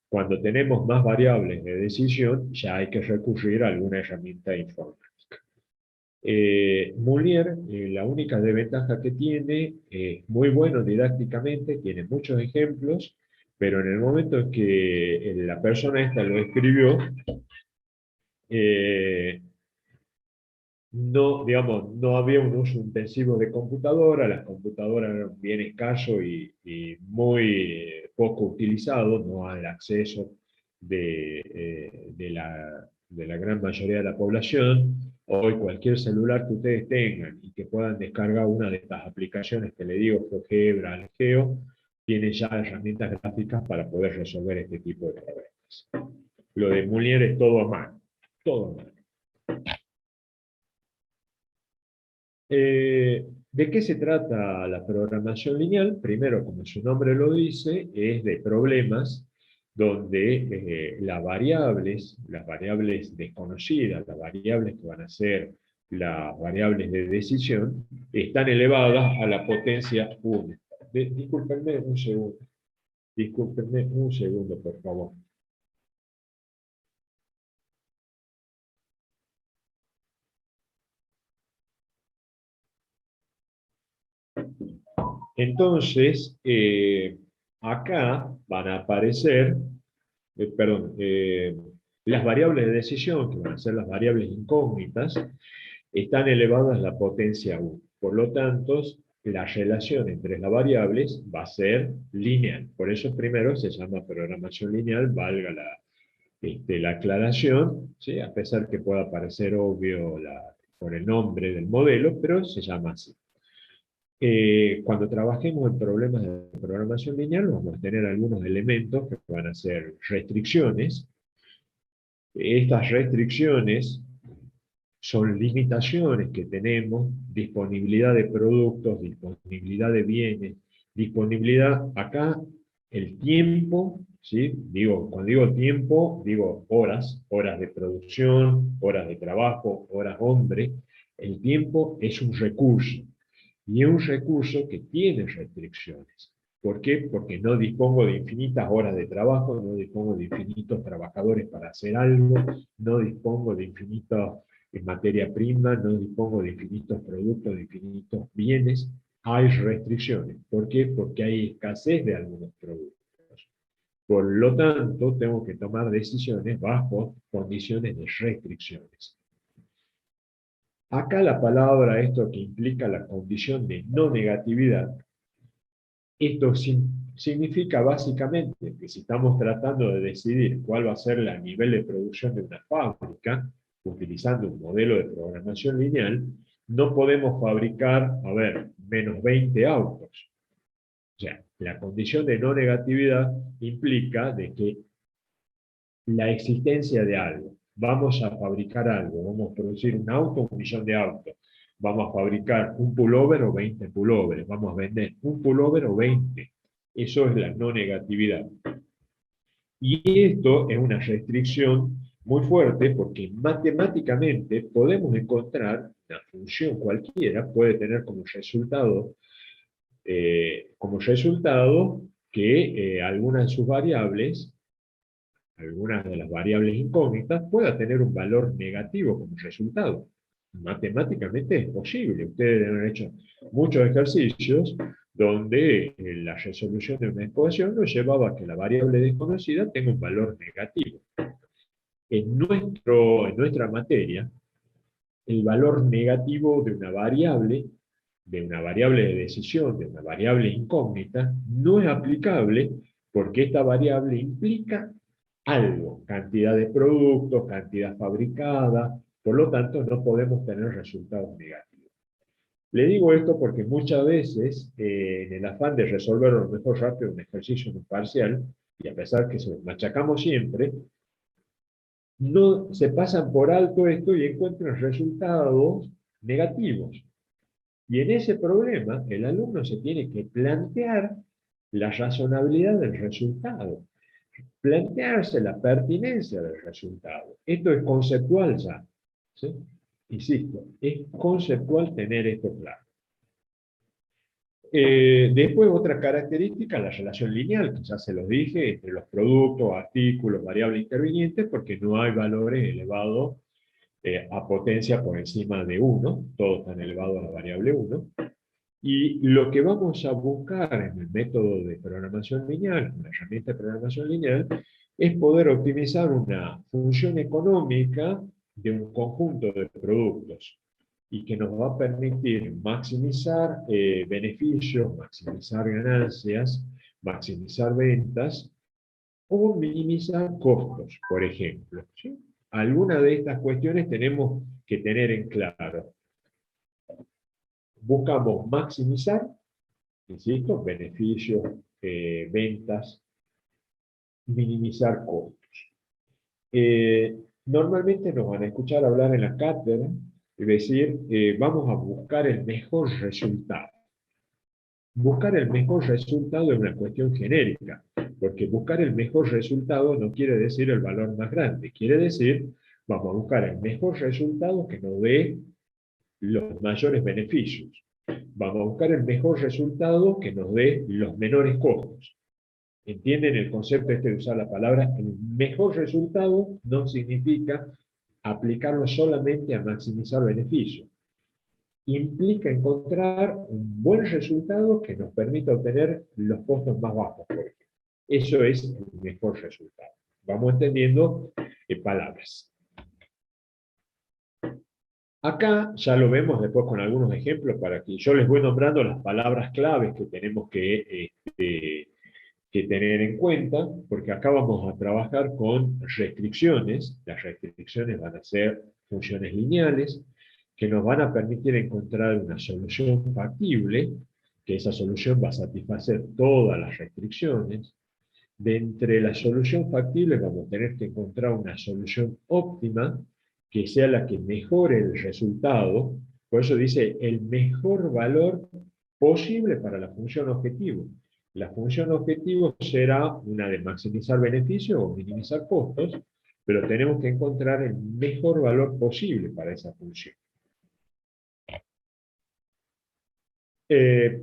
Cuando tenemos más variables de decisión, ya hay que recurrir a alguna herramienta informática. Moulier, la única desventaja que tiene, es muy bueno didácticamente, tiene muchos ejemplos, pero en el momento en que la persona esta lo escribió, no, digamos, no había un uso intensivo de computadora, las computadoras eran bien escasos y muy poco utilizados, no al acceso de la gran mayoría de la población. Hoy cualquier celular que ustedes tengan y que puedan descargar una de estas aplicaciones que le digo, GeoGebra, Algeo, tiene ya herramientas gráficas para poder resolver este tipo de problemas. Lo de Moulier es todo a mano, todo a mano. ¿De qué se trata la programación lineal? Primero, como su nombre lo dice, es de problemas donde las variables desconocidas, las variables que van a ser las variables de decisión, están elevadas a la potencia 1. Discúlpenme un segundo, por favor. Entonces, acá van a aparecer, las variables de decisión, que van a ser las variables incógnitas, están elevadas a la potencia 1. Por lo tanto, la relación entre las variables va a ser lineal. Por eso primero se llama programación lineal, valga la aclaración, ¿sí? A pesar que pueda parecer obvio por el nombre del modelo, pero se llama así. Cuando trabajemos en problemas de programación lineal, vamos a tener algunos elementos que van a ser restricciones. Estas restricciones son limitaciones que tenemos, disponibilidad de productos, disponibilidad de bienes, disponibilidad, acá el tiempo, ¿sí? Cuando digo tiempo, digo horas de producción, horas de trabajo, horas hombre. El tiempo es un recurso, y es un recurso que tiene restricciones. ¿Por qué? Porque no dispongo de infinitas horas de trabajo, no dispongo de infinitos trabajadores para hacer algo, no dispongo de infinitos en materia prima, no dispongo de infinitos productos, de infinitos bienes. Hay restricciones. ¿Por qué? Porque hay escasez de algunos productos. Por lo tanto, tengo que tomar decisiones bajo condiciones de restricciones. Acá la palabra, esto que implica la condición de no negatividad, esto significa básicamente que si estamos tratando de decidir cuál va a ser el nivel de producción de una fábrica, utilizando un modelo de programación lineal, no podemos fabricar, menos 20 autos. O sea, la condición de no negatividad implica de que la existencia de algo, vamos a fabricar algo, vamos a producir un auto, 1 millón de autos, vamos a fabricar un pullover o 20 pullovers, vamos a vender un pullover o 20. Eso es la no negatividad. Y esto es una restricción muy fuerte porque matemáticamente podemos encontrar una función cualquiera, puede tener como resultado que algunas de sus variables, algunas de las variables incógnitas, pueda tener un valor negativo como resultado. Matemáticamente es posible. Ustedes han hecho muchos ejercicios donde la resolución de una ecuación nos llevaba a que la variable desconocida tenga un valor negativo. En nuestra materia, el valor negativo de una variable de decisión, de una variable incógnita, no es aplicable porque esta variable implica algo, cantidad de productos, cantidad fabricada, por lo tanto no podemos tener resultados negativos. Le digo esto porque muchas veces, en el afán de resolver lo mejor rápido un ejercicio en un parcial, y a pesar que se lo machacamos siempre, no se pasan por alto esto y encuentran resultados negativos. Y en ese problema, el alumno se tiene que plantear la razonabilidad del resultado, plantearse la pertinencia del resultado. Esto es conceptual ya, ¿sí? Insisto, es conceptual tener esto claro. Después, otra característica, la relación lineal, que ya se los dije, entre los productos, artículos, variables intervinientes, porque no hay valores elevados a potencia por encima de 1, todos están elevados a la variable 1. Y lo que vamos a buscar en el método de programación lineal, una herramienta de programación lineal, es poder optimizar una función económica de un conjunto de productos y que nos va a permitir maximizar beneficios, maximizar ganancias, maximizar ventas o minimizar costos, por ejemplo, ¿sí? Algunas de estas cuestiones tenemos que tener en claro. Buscamos maximizar, insisto, beneficios, ventas, minimizar costos. Normalmente nos van a escuchar hablar en la cátedra y decir, vamos a buscar el mejor resultado. Buscar el mejor resultado es una cuestión genérica. Porque buscar el mejor resultado no quiere decir el valor más grande, quiere decir, vamos a buscar el mejor resultado que nos dé los mayores beneficios. Vamos a buscar el mejor resultado que nos dé los menores costos. ¿Entienden el concepto este de usar la palabra? El mejor resultado no significa aplicarlo solamente a maximizar beneficios. Implica encontrar un buen resultado que nos permita obtener los costos más bajos, por ejemplo. Eso es el mejor resultado. Vamos entendiendo palabras. Acá ya lo vemos después con algunos ejemplos para que yo les voy nombrando las palabras claves que tenemos que tener en cuenta, porque acá vamos a trabajar con restricciones. Las restricciones van a ser funciones lineales que nos van a permitir encontrar una solución factible, que esa solución va a satisfacer todas las restricciones. De entre la solución factible vamos a tener que encontrar una solución óptima, que sea la que mejore el resultado. Por eso dice el mejor valor posible para la función objetivo. La función objetivo será una de maximizar beneficios o minimizar costos, pero tenemos que encontrar el mejor valor posible para esa función.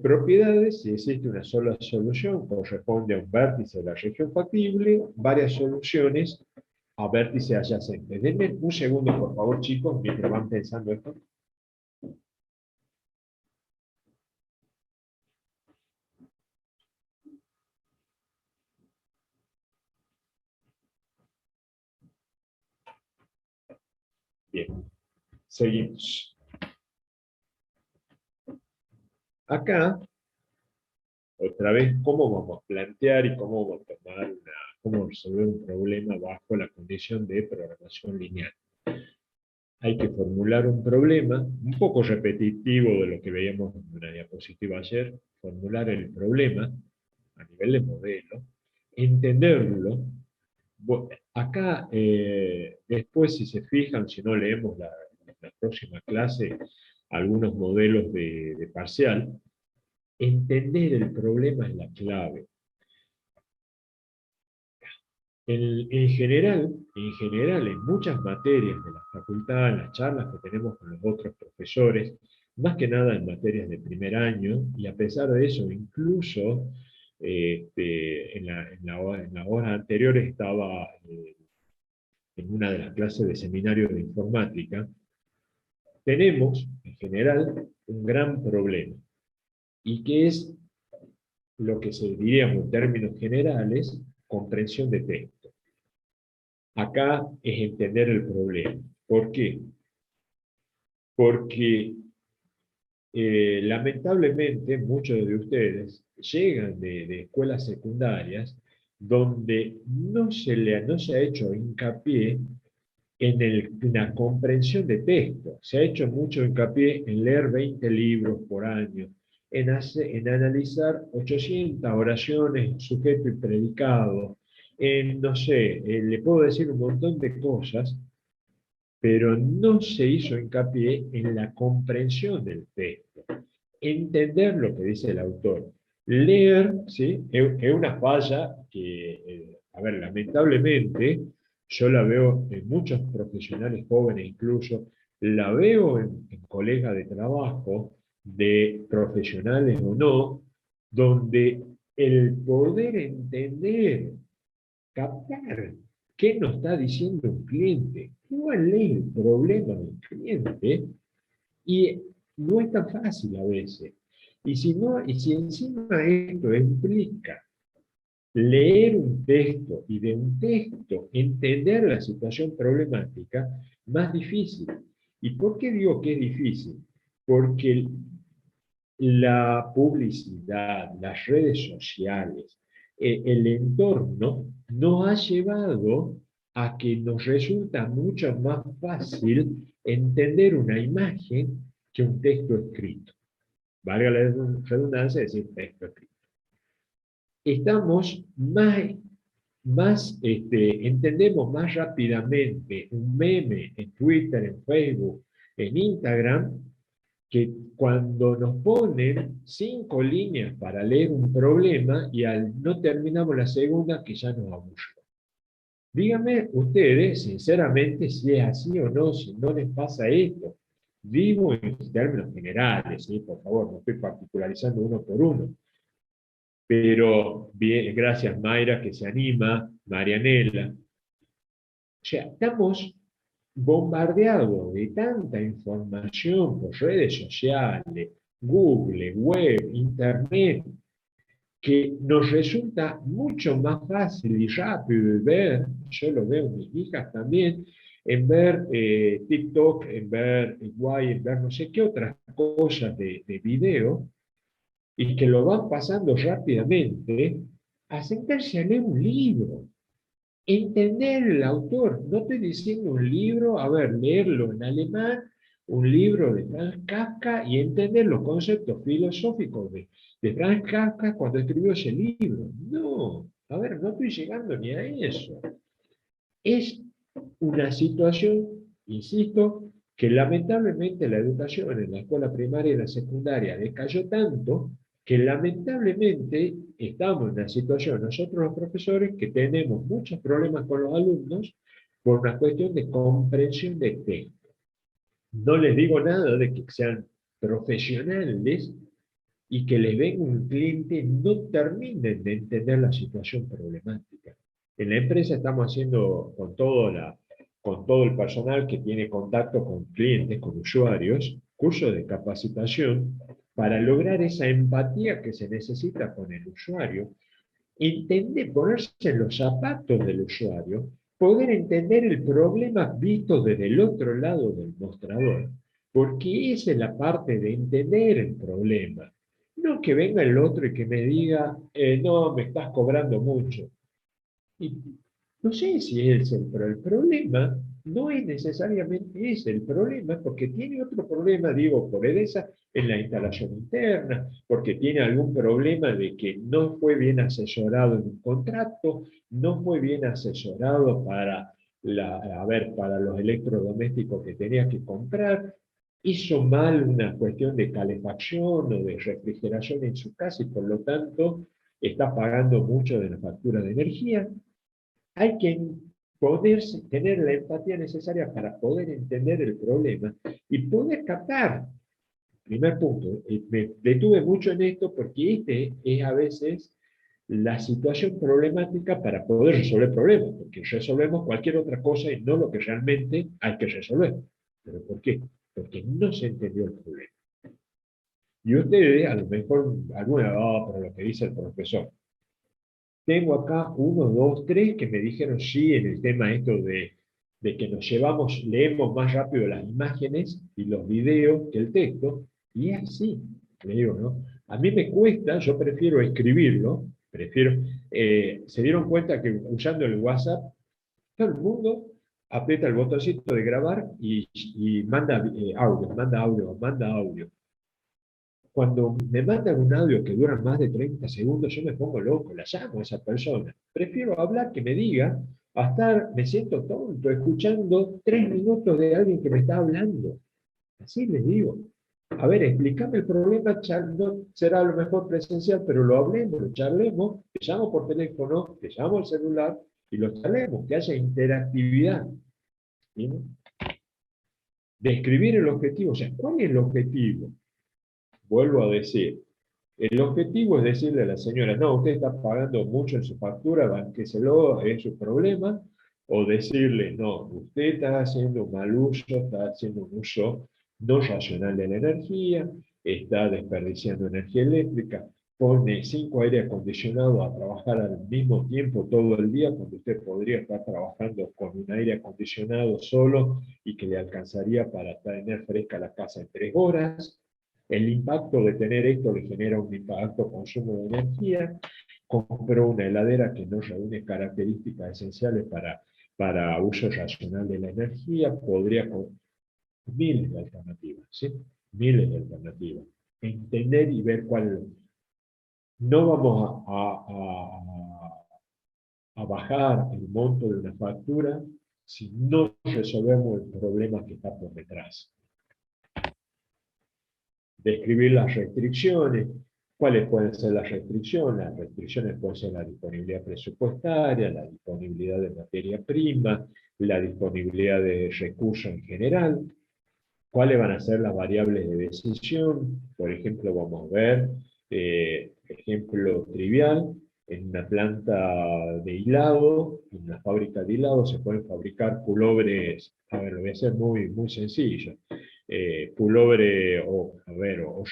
Propiedades: si existe una sola solución, corresponde a un vértice de la región factible, varias soluciones a vértices adyacentes. Denme un segundo, por favor, chicos, mientras van pensando esto. Bien, seguimos. Acá, otra vez, cómo vamos a plantear y cómo vamos a tomar cómo resolver un problema bajo la condición de programación lineal. Hay que formular un problema, un poco repetitivo de lo que veíamos en una diapositiva ayer, formular el problema a nivel de modelo, entenderlo. Bueno, acá, después, si se fijan, si no leemos la próxima clase, algunos modelos de parcial, entender el problema es la clave. En general, en muchas materias de la facultad, en las charlas que tenemos con los otros profesores, más que nada en materias de primer año, y a pesar de eso, incluso en la hora anterior estaba en una de las clases de seminario de informática, tenemos, en general, un gran problema, y que es lo que se diría en términos generales, comprensión de texto. Acá es entender el problema. ¿Por qué? Porque lamentablemente muchos de ustedes llegan de escuelas secundarias donde no se ha hecho hincapié en la comprensión de texto. Se ha hecho mucho hincapié en leer 20 libros por año, en analizar 800 oraciones, sujeto y predicado, no sé, le puedo decir un montón de cosas, pero no se hizo hincapié en la comprensión del texto. Entender lo que dice el autor. Leer, ¿sí? Es una falla que, a ver, lamentablemente, yo la veo en muchos profesionales jóvenes incluso, la veo en colegas de trabajo, de profesionales o no, donde el poder entender, captar qué nos está diciendo un cliente, cuál es el problema del cliente, y no es tan fácil a veces. Y si encima esto implica leer un texto y de un texto entender la situación problemática, más difícil. ¿Y por qué digo que es difícil? Porque la publicidad, las redes sociales, el entorno nos ha llevado a que nos resulta mucho más fácil entender una imagen que un texto escrito. Valga la redundancia de decir texto escrito. Estamos entendemos más rápidamente un meme en Twitter, en Facebook, en Instagram, que cuando nos ponen 5 líneas para leer un problema y no terminamos la segunda que ya nos aburrió. Díganme ustedes, sinceramente, si es así o no, si no les pasa esto. Digo en términos generales, ¿sí? Por favor, no estoy particularizando uno por uno. Pero, bien, gracias Mayra que se anima, Marianela. O sea, estamos bombardeados de tanta información por redes sociales, Google, web, Internet, que nos resulta mucho más fácil y rápido de ver, yo lo veo en mis hijas también, en ver TikTok, en ver Guay, en ver no sé qué otras cosas de video, y que lo van pasando rápidamente, a sentarse a leer un libro. Entender el autor, no estoy diciendo un libro, a ver, leerlo en alemán, un libro de Franz Kafka y entender los conceptos filosóficos de Franz Kafka cuando escribió ese libro. No, a ver, no estoy llegando ni a eso. Es una situación, insisto, que lamentablemente la educación en la escuela primaria y la secundaria decayó tanto que lamentablemente estamos en una situación, nosotros los profesores, que tenemos muchos problemas con los alumnos por una cuestión de comprensión de texto. No les digo nada de que sean profesionales y que les venga un cliente no terminen de entender la situación problemática. En la empresa estamos haciendo con todo el personal que tiene contacto con clientes, con usuarios, cursos de capacitación para lograr esa empatía que se necesita con el usuario, entender, ponerse en los zapatos del usuario, poder entender el problema visto desde el otro lado del mostrador, porque esa es la parte de entender el problema. No que venga el otro y que me diga, no, me estás cobrando mucho. Y no sé si es el, pero el problema no es necesariamente ese. El problema es porque tiene otro problema, digo, por EDESA, en la instalación interna, porque tiene algún problema de que no fue bien asesorado en un contrato, no fue bien asesorado para, para los electrodomésticos que tenía que comprar, hizo mal una cuestión de calefacción o de refrigeración en su casa y por lo tanto está pagando mucho de la factura de energía. Hay que tener la empatía necesaria para poder entender el problema y poder captar. Primer punto, me detuve mucho en esto porque este es a veces la situación problemática para poder resolver problemas, porque resolvemos cualquier otra cosa y no lo que realmente hay que resolver. ¿Pero por qué? Porque no se entendió el problema. Y ustedes, a lo mejor, alguna, por lo que dice el profesor, tengo acá 1, 2, 3 que me dijeron sí en el tema esto de que nos llevamos, leemos más rápido las imágenes y los videos que el texto, y es así, le digo, ¿no? A mí me cuesta, yo prefiero escribirlo, se dieron cuenta que usando el WhatsApp, todo el mundo aprieta el botoncito de grabar y manda audio, manda audio. Cuando me mandan un audio que dura más de 30 segundos, yo me pongo loco, la llamo a esa persona. Prefiero hablar que me diga, a estar, me siento tonto, escuchando 3 minutos de alguien que me está hablando. Así les digo. A ver, explícame el problema, no será a lo mejor presencial, pero lo hablemos, lo charlemos, te llamo por teléfono, te llamo al celular y lo charlemos, que haya interactividad. ¿Sí? Describir el objetivo, o sea, ¿cuál es el objetivo? Vuelvo a decir, el objetivo es decirle a la señora, no, usted está pagando mucho en su factura, bánqueselo, es su problema, o decirle, no, usted está haciendo un mal uso, está haciendo un uso no racional de la energía, está desperdiciando energía eléctrica, pone 5 aire acondicionados a trabajar al mismo tiempo todo el día, cuando usted podría estar trabajando con un aire acondicionado solo y que le alcanzaría para tener fresca la casa en 3 horas. El impacto de tener esto le genera un impacto consumo de energía. Compró una heladera que no reúne características esenciales para uso racional de la energía. Podría con miles de alternativas, ¿sí? Miles de alternativas. Entender y ver cuál. No vamos a bajar el monto de una factura si no resolvemos el problema que está por detrás. describir las restricciones. ¿Cuáles pueden ser las restricciones? Las restricciones pueden ser la disponibilidad presupuestaria, la disponibilidad de materia prima, la disponibilidad de recursos en general. ¿Cuáles van a ser las variables de decisión? Por ejemplo, vamos a ver, ejemplo trivial, en una planta de hilado, en una fábrica de hilado, se pueden fabricar pullovers, a ver, lo voy a hacer muy, muy sencillo, pullover o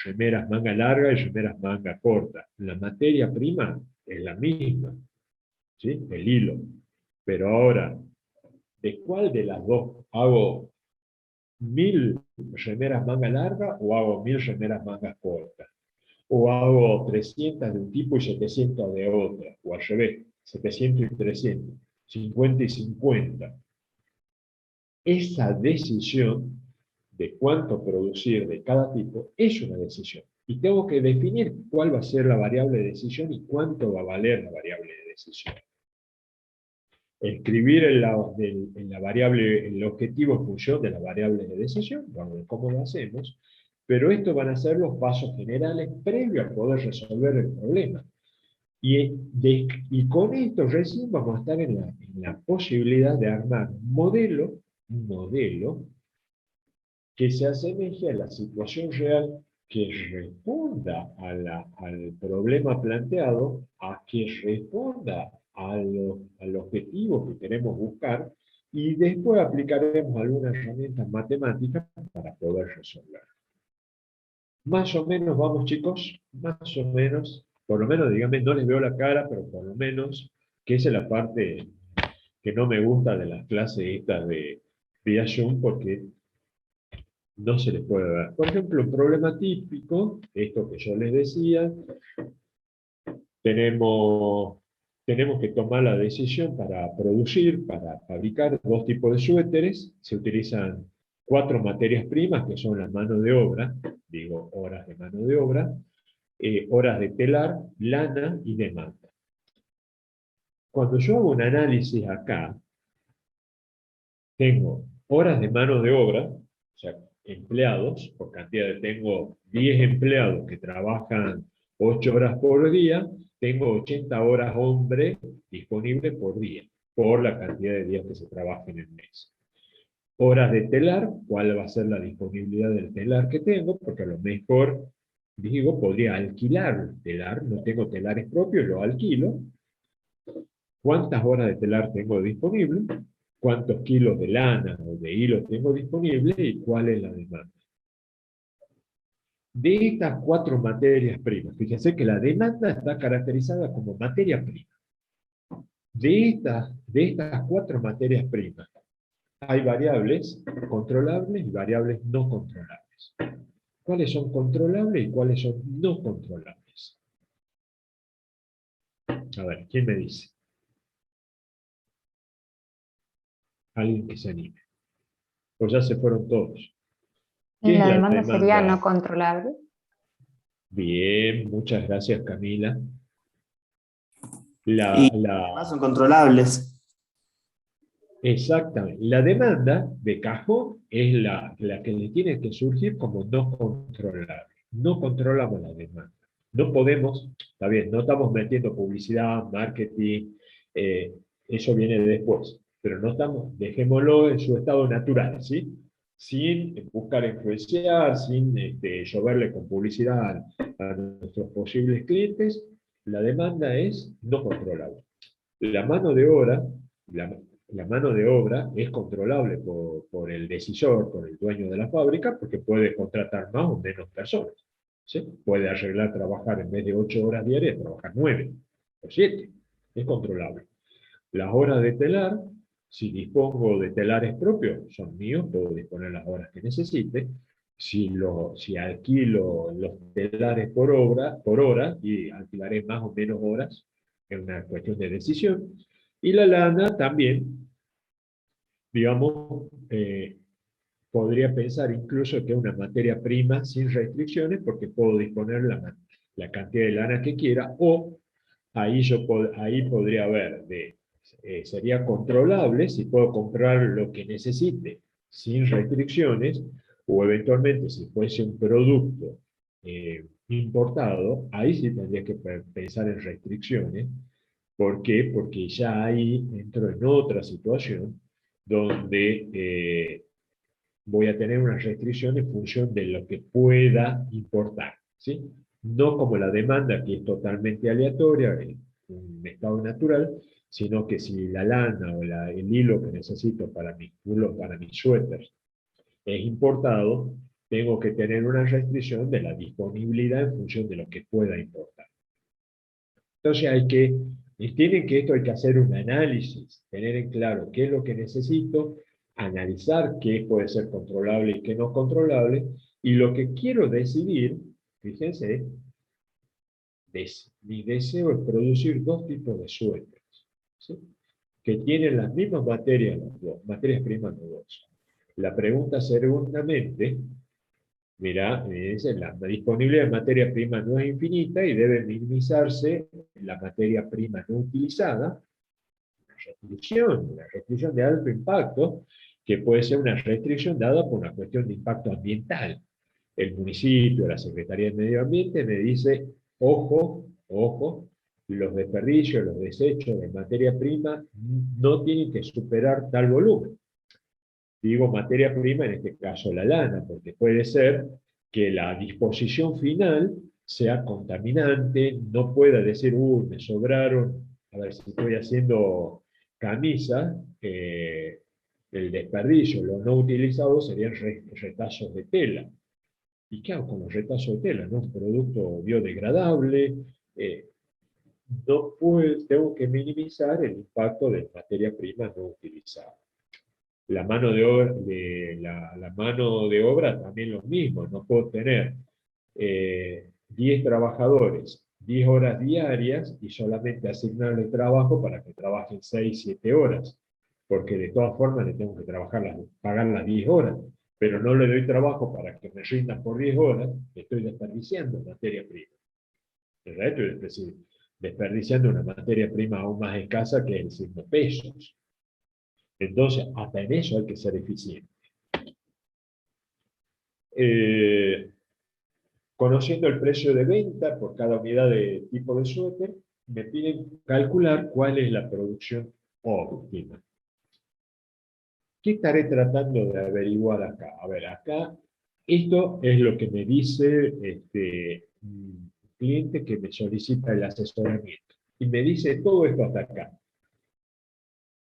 remeras manga larga y remeras manga corta. La materia prima es la misma, ¿sí? El hilo. Pero ahora, ¿de cuál de las dos hago 1000 remeras manga larga o hago 1000 remeras manga cortas? O hago 300 de un tipo y 700 de otra, o al revés, 700 y 300, 50 y 50. Esa decisión de cuánto producir de cada tipo es una decisión. Y tengo que definir cuál va a ser la variable de decisión y cuánto va a valer la variable de decisión. Escribir en la variable, el objetivo en función de la variable de decisión, vamos a ver cómo lo hacemos, pero estos van a ser los pasos generales previos a poder resolver el problema. Y con esto recién vamos a estar en la posibilidad de armar un modelo que se asemeje a la situación real, que responda al problema planteado, a que responda al objetivo que queremos buscar, y después aplicaremos algunas herramientas matemáticas para poder resolver. Más o menos, vamos chicos, más o menos, por lo menos díganme, no les veo la cara, pero por lo menos, que esa es la parte que no me gusta de las clases estas de vía Zoom, porque no se les puede ver. Por ejemplo, un problema típico, esto que yo les decía, tenemos que tomar la decisión para producir, para fabricar dos tipos de suéteres. Se utilizan 4 materias primas, que son la mano de obra, digo horas de mano de obra, horas de telar, lana y demanda. Cuando yo hago un análisis acá, tengo horas de mano de obra, o sea, empleados, por cantidad tengo 10 empleados que trabajan 8 horas por día, tengo 80 horas hombre disponibles por día, por la cantidad de días que se trabaja en el mes. Horas de telar, ¿cuál va a ser la disponibilidad del telar que tengo? Porque a lo mejor, digo, podría alquilar telar, no tengo telares propios, lo alquilo. ¿Cuántas horas de telar tengo disponible? ¿Cuántos kilos de lana o de hilo tengo disponible? ¿Y cuál es la demanda? De estas 4 materias primas, fíjense que la demanda está caracterizada como materia prima. De estas 4 materias primas, hay variables controlables y variables no controlables. ¿Cuáles son controlables y cuáles son no controlables? A ver, ¿quién me dice? Alguien que se anime. Pues ya se fueron todos. ¿Y la demanda sería no controlable? Bien, muchas gracias Camila. Además son controlables. Exactamente. La demanda de cajón es la que le tiene que surgir como no controlable. No controlamos la demanda. No podemos, está bien, no estamos metiendo publicidad, marketing, eso viene después, pero no estamos, dejémoslo en su estado natural, ¿sí? Sin buscar influenciar, sin lloverle con publicidad a nuestros posibles clientes. La demanda es no controlable. La mano de obra, la mano de obra es controlable por el decisor, por el dueño de la fábrica, porque puede contratar más o menos personas. ¿Sí? Puede arreglar trabajar en vez de 8 horas diarias, trabajar 9 o 7. Es controlable. Las horas de telar, si dispongo de telares propios, son míos, puedo disponer las horas que necesite. Si alquilo los telares por hora, y alquilaré más o menos horas, es una cuestión de decisión. Y la lana también, digamos, podría pensar incluso que es una materia prima sin restricciones, porque puedo disponer la cantidad de lana que quiera, o ahí podría haber, sería controlable si puedo comprar lo que necesite sin restricciones, o eventualmente si fuese un producto importado, ahí sí tendría que pensar en restricciones. ¿Por qué? Porque ya ahí entro en otra situación donde voy a tener una restricción en función de lo que pueda importar, ¿sí? No como la demanda, que es totalmente aleatoria, en un estado natural, sino que si la lana o el hilo que necesito para mis suéteres es importado, tengo que tener una restricción de la disponibilidad en función de lo que pueda importar. Entonces esto hay que hacer un análisis, tener en claro qué es lo que necesito, analizar qué puede ser controlable y qué no controlable, y lo que quiero decidir, fíjense, mi deseo es producir dos tipos de suéteres, ¿sí? Que tienen las mismas materias primas los dos. La pregunta seguramente, mira, dice, la disponibilidad de materia prima no es infinita y debe minimizarse la materia prima no utilizada, una restricción de alto impacto, que puede ser una restricción dada por una cuestión de impacto ambiental. El municipio, la Secretaría de Medio Ambiente me dice, ojo, ojo, los desperdicios, los desechos de materia prima no tienen que superar tal volumen. Digo materia prima, en este caso la lana, porque puede ser que la disposición final sea contaminante, no pueda decir, me sobraron, a ver si estoy haciendo camisa, el desperdicio, lo no utilizado serían retazos de tela. ¿Y qué hago con los retazos de tela? ¿No? Un producto biodegradable, tengo que minimizar el impacto de materia prima no utilizada. La mano de obra, la mano de obra también lo mismo, no puedo tener 10 trabajadores, 10 horas diarias y solamente asignarle trabajo para que trabajen 6, 7 horas, porque de todas formas le tengo que pagar las 10 horas, pero no le doy trabajo para que me rinda por 10 horas, estoy desperdiciando materia prima. ¿Verdad? Estoy desperdiciando una materia prima aún más escasa que el 5 pesos. Entonces, hasta en eso hay que ser eficiente. Conociendo el precio de venta por cada unidad de tipo de suéter, me piden calcular cuál es la producción óptima. ¿Qué estaré tratando de averiguar acá? A ver, acá, esto es lo que me dice un cliente que me solicita el asesoramiento. Y me dice todo esto hasta acá.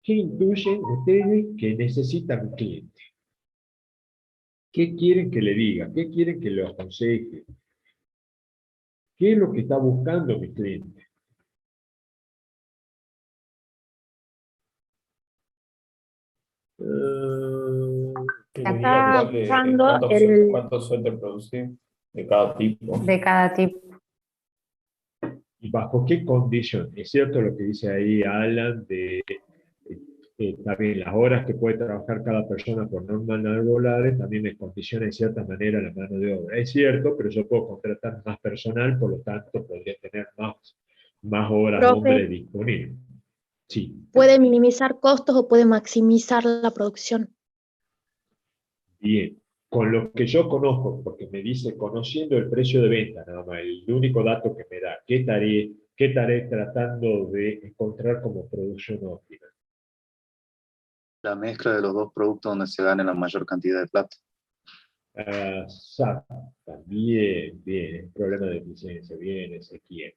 ¿Qué intuyen ustedes que necesita mi cliente? ¿Qué quieren que le diga? ¿Qué quieren que le aconseje? ¿Qué es lo que está buscando mi cliente? Que le diga Está buscando cuántos suéter producir de cada tipo. de cada tipo. ¿Y bajo qué condición? Es cierto lo que dice ahí Alan, también las horas que puede trabajar cada persona por normas laborales también me condiciona en cierta manera la mano de obra. Es cierto, pero yo puedo contratar más personal, por lo tanto podría tener más horas Profe, hombre disponibles. Sí, ¿puede minimizar costos o puede maximizar la producción? bien. Con lo que yo conozco, porque me dice, conociendo el precio de venta, nada más, el único dato que me da, ¿qué estaré tratando de encontrar como producción óptima? La mezcla de los dos productos donde se gane la mayor cantidad de plata. También, bien, problema de eficiencia, bien, Ezequiel.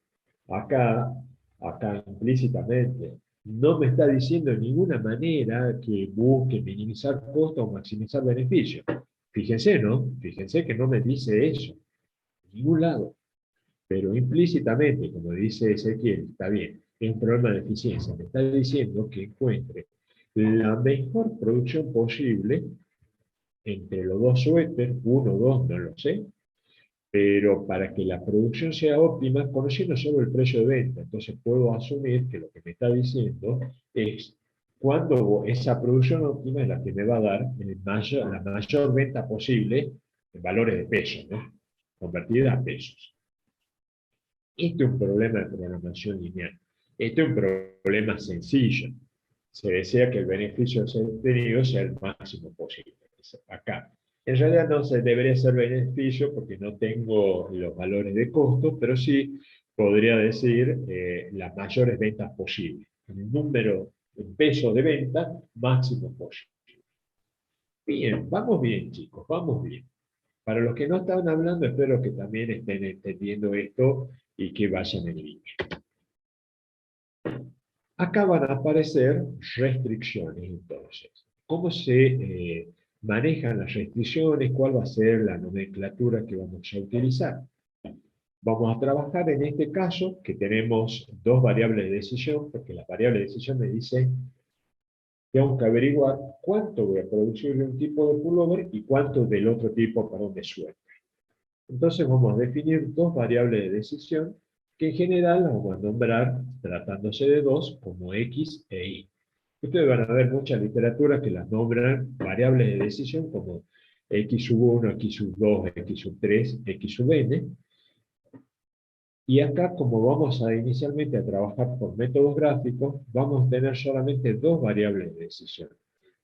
Acá implícitamente, no me está diciendo de ninguna manera que busque minimizar costos o maximizar beneficios. Fíjense, ¿no? Fíjense que no me dice eso, en ningún lado. Pero implícitamente, como dice Ezequiel, está bien, es un problema de eficiencia. Me está diciendo que encuentre la mejor producción posible entre los dos suéteres, uno o dos, no lo sé, pero para que la producción sea óptima, conociendo solo el precio de venta, entonces puedo asumir que lo que me está diciendo es cuándo esa producción óptima es la que me va a dar la mayor venta posible en valores de pesos, ¿no? Convertida a pesos. Este es un problema de programación lineal. Este es un problema sencillo. Se desea que el beneficio obtenido sea el máximo posible. Acá, En realidad no se debería ser beneficio porque no tengo los valores de costo, pero sí podría decir las mayores ventas posibles. El número en peso de venta máximo posible. Bien, vamos bien, chicos, vamos bien. Para los que no estaban hablando, espero que también estén entendiendo esto y que vayan en línea. Acá van a aparecer restricciones, entonces. ¿Cómo se manejan las restricciones? ¿Cuál va a ser la nomenclatura que vamos a utilizar? Vamos a trabajar en este caso que tenemos dos variables de decisión, porque la variable de decisión me dice que tengo que averiguar cuánto voy a producir de un tipo de pullover y cuánto del otro tipo, perdón, de suéter. Entonces vamos a definir dos variables de decisión que en general las vamos a nombrar, tratándose de dos, como X e Y. Ustedes van a ver mucha literatura que las nombran variables de decisión como X sub 1, X sub 2, X sub 3, X sub n. Y acá, como vamos a inicialmente a trabajar por métodos gráficos, vamos a tener solamente dos variables de decisión.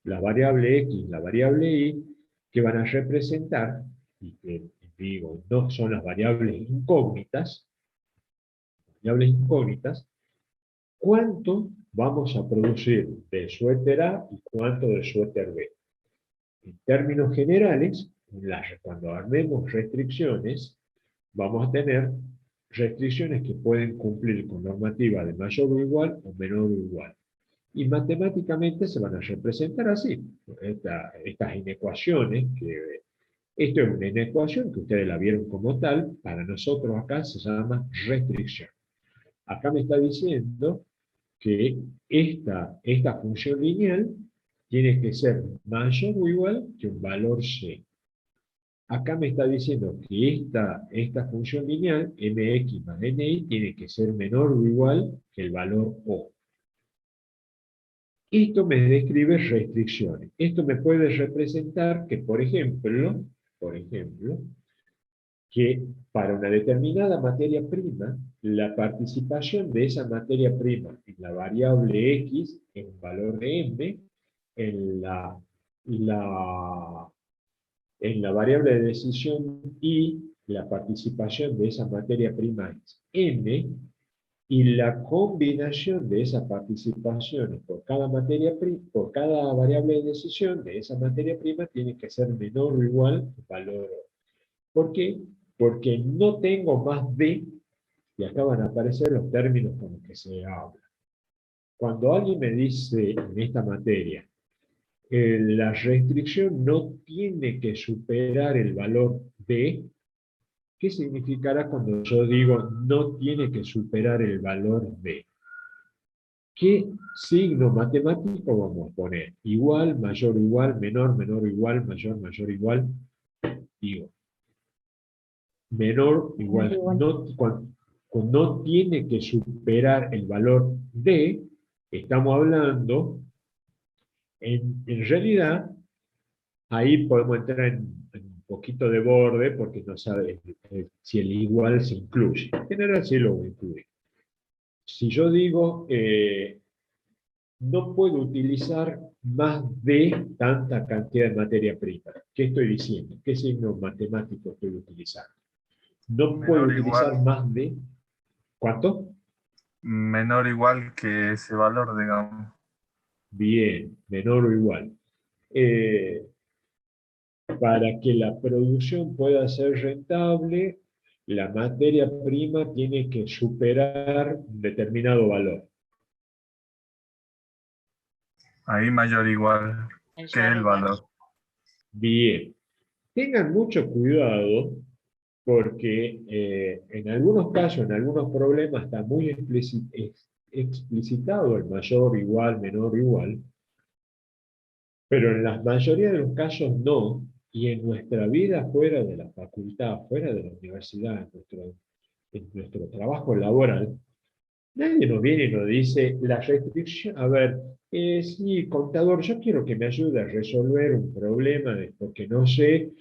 La variable X y la variable Y, que van a representar, y que digo, no son las variables incógnitas, cuánto vamos a producir de suéter A y cuánto de suéter B. En términos generales, cuando armemos restricciones, vamos a tener restricciones que pueden cumplir con normativa de mayor o igual o menor o igual. Y matemáticamente se van a representar así. Estas inecuaciones, esto es una inecuación que ustedes la vieron como tal, para nosotros acá se llama restricción. Acá me está diciendo que esta función lineal tiene que ser mayor o igual que un valor C. Acá me está diciendo que esta función lineal, mx más ni, tiene que ser menor o igual que el valor O. Esto me describe restricciones. Esto me puede representar que, por ejemplo, que para una determinada materia prima, la participación de esa materia prima en la variable X, en un valor de M, en la variable de decisión Y, la participación de esa materia prima es M, y la combinación de esas participaciones por cada variable de decisión de esa materia prima tiene que ser menor o igual al valor O. ¿Por qué? Porque no tengo más D, y acá van a aparecer los términos con los que se habla. Cuando alguien me dice en esta materia, la restricción no tiene que superar el valor D, ¿qué significará cuando yo digo no tiene que superar el valor D? ¿Qué signo matemático vamos a poner? Igual, mayor, igual, menor, menor, igual, mayor, mayor, igual. Digo, menor, igual. No tiene que superar el valor D, estamos hablando, en realidad, ahí podemos entrar en un poquito de borde porque no sabe si el igual se incluye. En general sí lo voy a incluir. Si yo digo no puedo utilizar más de tanta cantidad de materia prima, ¿qué estoy diciendo? ¿Qué signo matemático estoy utilizando? No puedo utilizar más de... ¿Cuánto? Menor o igual que ese valor, digamos. Bien, menor o igual. Para que la producción pueda ser rentable, la materia prima tiene que superar un determinado valor. Ahí mayor o igual que el valor. Bien. Tengan mucho cuidado porque en algunos casos, en algunos problemas, está muy explicitado el mayor, igual, menor, igual, pero en la mayoría de los casos no, y en nuestra vida fuera de la facultad, fuera de la universidad, en nuestro trabajo laboral, nadie nos viene y nos dice la restricción, a ver, sí, contador, yo quiero que me ayude a resolver un problema porque no sé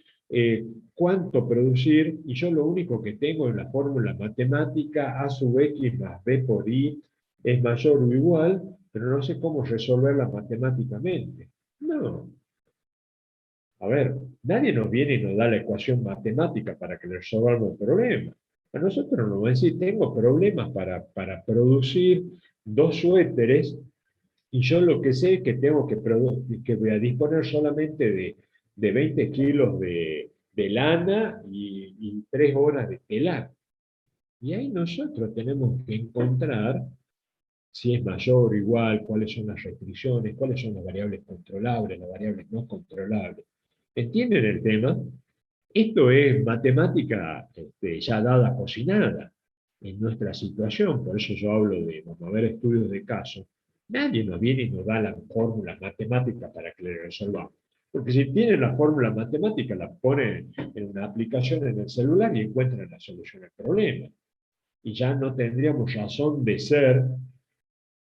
cuánto producir, y yo lo único que tengo en la fórmula matemática A sub X más B por Y es mayor o igual, pero no sé cómo resolverla matemáticamente. No. A ver, nadie nos viene y nos da la ecuación matemática para que le resolvamos el problema. A nosotros nos va a decir, tengo problemas para producir 2 suéteres y yo lo que sé es que tengo que voy a disponer solamente de 20 kilos de lana y 3 horas de telar. Y ahí nosotros tenemos que encontrar si es mayor o igual, cuáles son las restricciones, cuáles son las variables controlables, las variables no controlables. ¿Entienden el tema? Esto es matemática ya dada, cocinada en nuestra situación, por eso yo hablo de, vamos a ver, estudios de caso. Nadie nos viene y nos da la fórmula matemática para que le resolvamos. Porque si tienen la fórmula matemática, la ponen en una aplicación en el celular y encuentran la solución al problema. Y ya no tendríamos razón de ser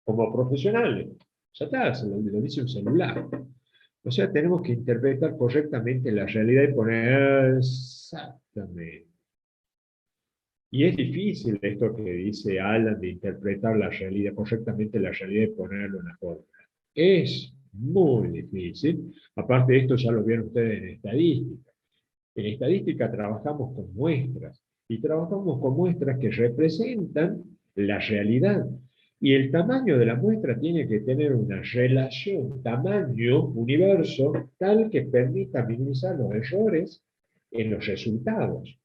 como profesionales. Ya está, lo dice un celular. O sea, tenemos que interpretar correctamente la realidad y poner exactamente. Y es difícil esto que dice Alan de interpretar la realidad, correctamente la realidad y ponerlo en la fórmula. Es muy difícil. Aparte de esto ya lo vieron ustedes en estadística. En estadística trabajamos con muestras. Y trabajamos con muestras que representan la realidad. Y el tamaño de la muestra tiene que tener una relación tamaño-universo tal que permita minimizar los errores en los resultados.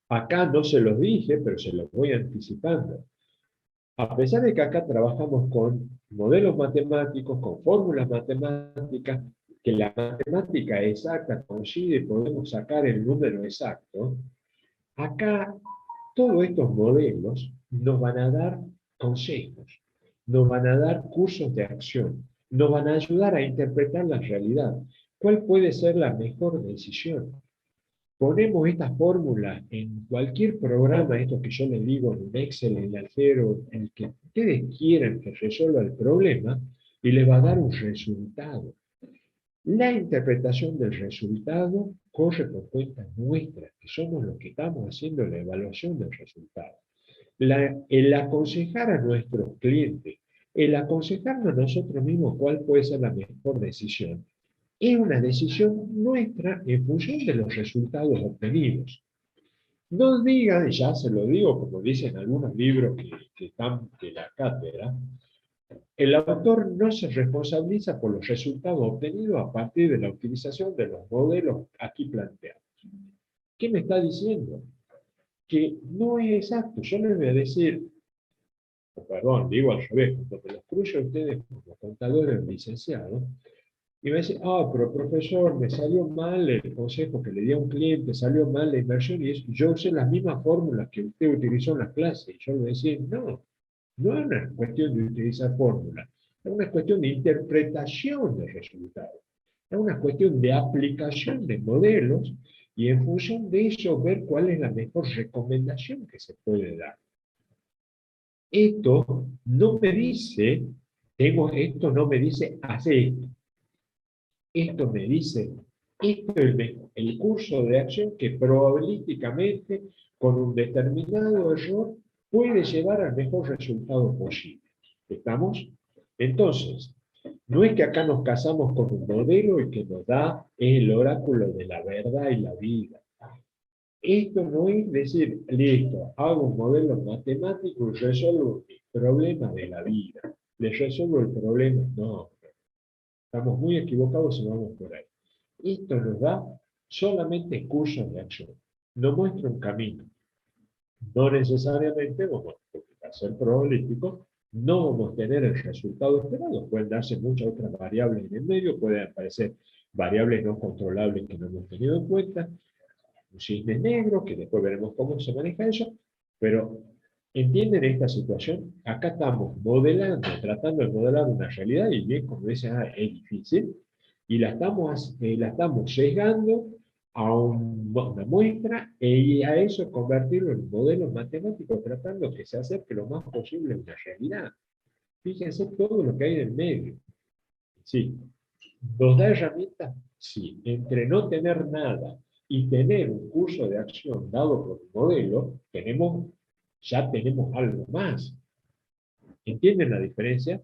Acá no se los dije, pero se los voy anticipando. A pesar de que acá trabajamos con modelos matemáticos, con fórmulas matemáticas, que la matemática exacta coincide y podemos sacar el número exacto, acá todos estos modelos nos van a dar consejos, nos van a dar cursos de acción, nos van a ayudar a interpretar la realidad. ¿Cuál puede ser la mejor decisión? Ponemos estas fórmulas en cualquier programa, esto que yo les digo, en un Excel, en el Algero, en el que ustedes quieran que resuelva el problema, y les va a dar un resultado. La interpretación del resultado corre por cuenta nuestra, que somos los que estamos haciendo la evaluación del resultado. El aconsejar a nuestros clientes, el aconsejarnos a nosotros mismos cuál puede ser la mejor decisión, es una decisión nuestra en función de los resultados obtenidos. No digan, ya se lo digo, como dicen algunos libros que están de la cátedra, el autor no se responsabiliza por los resultados obtenidos a partir de la utilización de los modelos aquí planteados. ¿Qué me está diciendo? Que no es exacto. Yo les voy a decir, perdón, digo al revés, cuando me los cruce a ustedes como contadores o licenciados, y me dice, pero profesor, me salió mal el consejo que le di a un cliente, salió mal la inversión, y yo usé las mismas fórmulas que usted utilizó en las clases. Y yo le decía, no es una cuestión de utilizar fórmulas, es una cuestión de interpretación de resultados, es una cuestión de aplicación de modelos, y en función de eso ver cuál es la mejor recomendación que se puede dar. Esto no me dice, esto no me dice, hace esto. Esto me dice, esto es el curso de acción que probabilísticamente, con un determinado error, puede llevar al mejor resultado posible. ¿Estamos? Entonces, no es que acá nos casamos con un modelo y que nos da el oráculo de la verdad y la vida. Esto no es decir, listo, hago un modelo matemático y resuelvo el problema de la vida. Les resuelvo el problema, no. Estamos muy equivocados si vamos por ahí. Esto nos da solamente cursos de acción. Nos muestra un camino. No necesariamente vamos a ser probabilísticos, no vamos a tener el resultado esperado. Pueden darse muchas otras variables en el medio, pueden aparecer variables no controlables que no hemos tenido en cuenta, un cisne negro, que después veremos cómo se maneja eso, pero ¿entienden esta situación? Acá estamos modelando, tratando de modelar una realidad, y bien, como dicen, es difícil, y la estamos sesgando a una muestra, y a eso convertirlo en modelos matemáticos, tratando que se acerque lo más posible a una realidad. Fíjense todo lo que hay en el medio. Sí. ¿Nos da herramientas? Sí. Entre no tener nada y tener un curso de acción dado por un modelo, ya tenemos algo más. ¿Entienden la diferencia?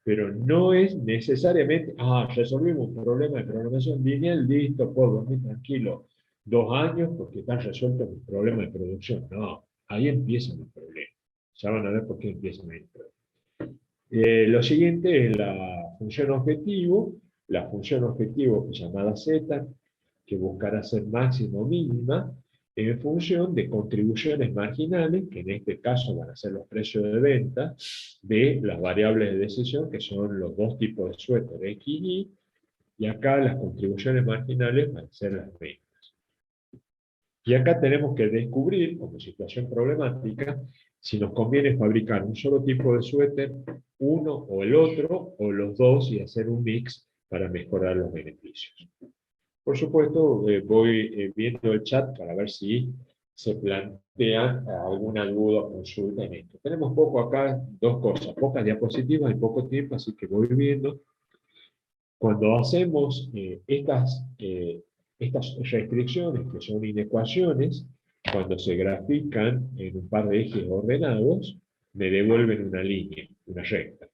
pero no es necesariamente, resolvimos un problema de programación lineal, listo, puedo dormir tranquilo 2 años porque están resueltos mis problemas de producción. No, ahí empiezan los problemas. Ya van a ver por qué empiezan ahí. Lo siguiente es la función objetivo. La función objetivo llamada z, que buscará ser máxima o mínima, en función de contribuciones marginales, que en este caso van a ser los precios de venta, de las variables de decisión, que son los dos tipos de suéter, X y Y, acá las contribuciones marginales van a ser las ventas. Y acá tenemos que descubrir, como situación problemática, si nos conviene fabricar un solo tipo de suéter, uno o el otro, o los dos, y hacer un mix para mejorar los beneficios. Por supuesto, voy viendo el chat para ver si se plantea alguna duda o consulta en esto. Tenemos poco acá, dos cosas, pocas diapositivas y poco tiempo, así que voy viendo. Cuando hacemos estas restricciones, que son inecuaciones, cuando se grafican en un par de ejes ordenados, me devuelven una línea, una recta.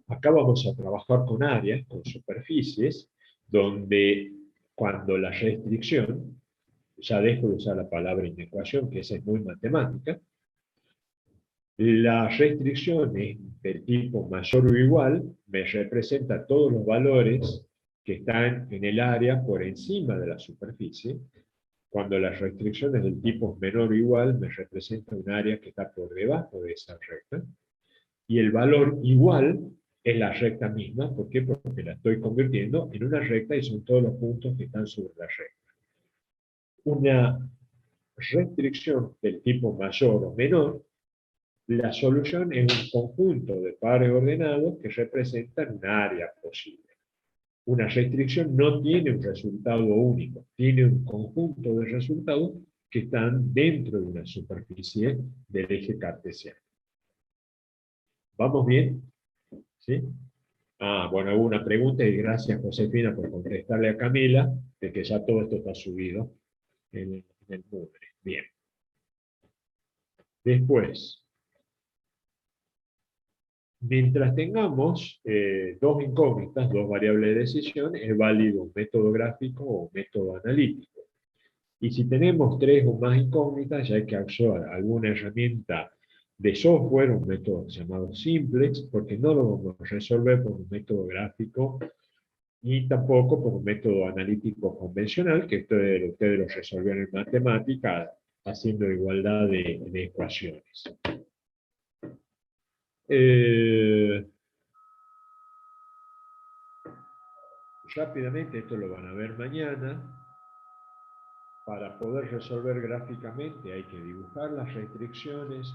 Acá vamos a trabajar con áreas, con superficies, donde cuando la restricción, ya dejo de usar la palabra inecuación, que esa es muy matemática, la restricción es del tipo mayor o igual, me representa todos los valores que están en el área por encima de la superficie. Cuando la restricción es del tipo menor o igual, me representa un área que está por debajo de esa recta. Y el valor igual es la recta misma. ¿Por qué? Porque la estoy convirtiendo en una recta y son todos los puntos que están sobre la recta. Una restricción del tipo mayor o menor, la solución es un conjunto de pares ordenados que representan un área posible. Una restricción no tiene un resultado único, tiene un conjunto de resultados que están dentro de una superficie del eje cartesiano. ¿Vamos bien? ¿Sí? Bueno, hubo una pregunta y gracias Josefina por contestarle a Camila de que ya todo esto está subido en el Moodle. Bien. Después, mientras tengamos dos incógnitas, dos variables de decisión, es válido un método gráfico o un método analítico. Y si tenemos 3 o más incógnitas, ya hay que usar alguna herramienta de software, un método llamado Simplex, porque no lo vamos a resolver por un método gráfico, ni tampoco por un método analítico convencional, que ustedes lo resolvieron en matemática, haciendo igualdad de ecuaciones. Rápidamente, esto lo van a ver mañana. Para poder resolver gráficamente hay que dibujar las restricciones,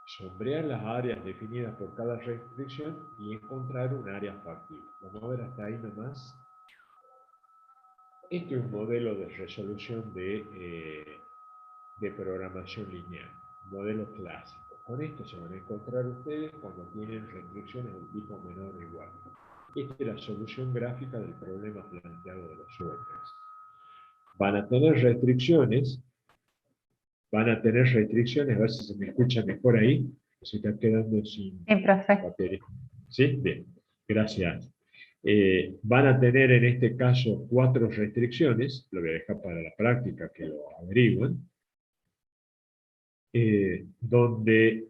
sombrear las áreas definidas por cada restricción y encontrar un área factible. Vamos a ver hasta ahí nomás. Este es un modelo de resolución de programación lineal, modelo clásico. Con esto se van a encontrar ustedes cuando tienen restricciones del tipo menor o igual. Esta es la solución gráfica del problema planteado de los suéteres. Van a tener restricciones, a ver si se me escucha mejor ahí, se está quedando sin batería. ¿Sí? Bien, gracias. Van a tener en este caso 4 restricciones, lo voy a dejar para la práctica que lo averigüen, donde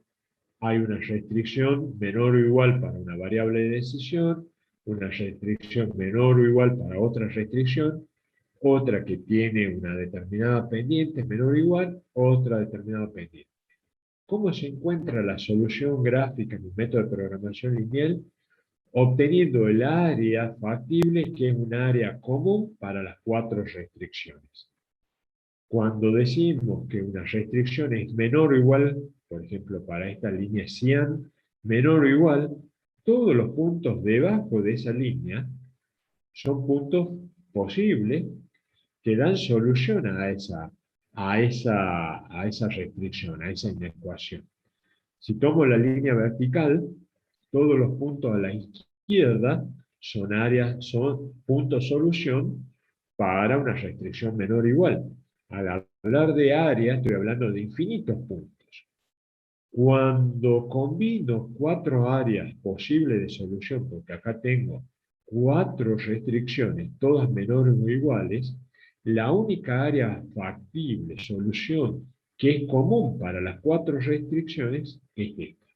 hay una restricción menor o igual para una variable de decisión, una restricción menor o igual para otra restricción, otra que tiene una determinada pendiente menor o igual, otra determinada pendiente. ¿Cómo se encuentra la solución gráfica en un método de programación lineal? Obteniendo el área factible, que es un área común para las 4 restricciones. Cuando decimos que una restricción es menor o igual, por ejemplo, para esta línea cian, menor o igual, todos los puntos debajo de esa línea son puntos posibles que dan solución a esa restricción, a esa inecuación. Si tomo la línea vertical, todos los puntos a la izquierda son puntos solución para una restricción menor o igual. Al hablar de área, estoy hablando de infinitos puntos. Cuando combino 4 áreas posibles de solución, porque acá tengo 4 restricciones, todas menores o iguales, la única área factible, solución, que es común para las 4 restricciones, es esta.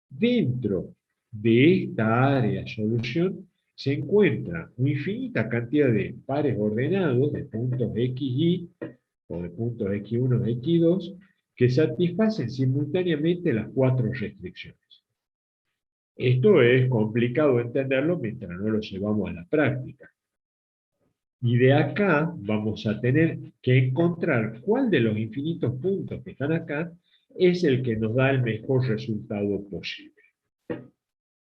Dentro de esta área solución se encuentra una infinita cantidad de pares ordenados de puntos XY o de puntos X1 o X2 que satisfacen simultáneamente las 4 restricciones. Esto es complicado entenderlo mientras no lo llevamos a la práctica. Y de acá vamos a tener que encontrar cuál de los infinitos puntos que están acá es el que nos da el mejor resultado posible.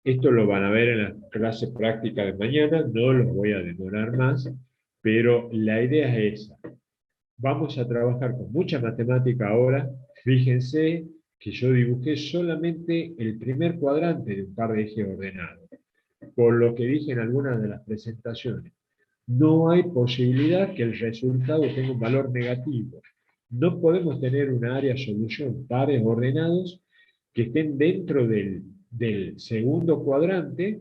Esto lo van a ver en la clase práctica de mañana, no los voy a demorar más, pero la idea es esa. Vamos a trabajar con mucha matemática ahora. Fíjense que yo dibujé solamente el primer cuadrante de un par de ejes ordenados. Por lo que dije en algunas de las presentaciones, no hay posibilidad que el resultado tenga un valor negativo. No podemos tener una área solución pares ordenados que estén dentro del segundo cuadrante,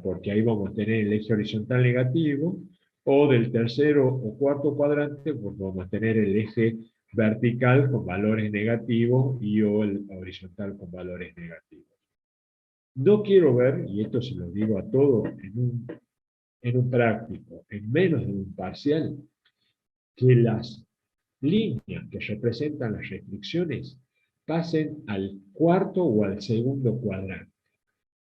porque ahí vamos a tener el eje horizontal negativo, o del tercero o cuarto cuadrante, porque vamos a tener el eje vertical con valores negativos y o el horizontal con valores negativos. No quiero ver, y esto se lo digo a todos en un práctico, en menos de un parcial, que las líneas que representan las restricciones pasen al cuarto o al segundo cuadrante,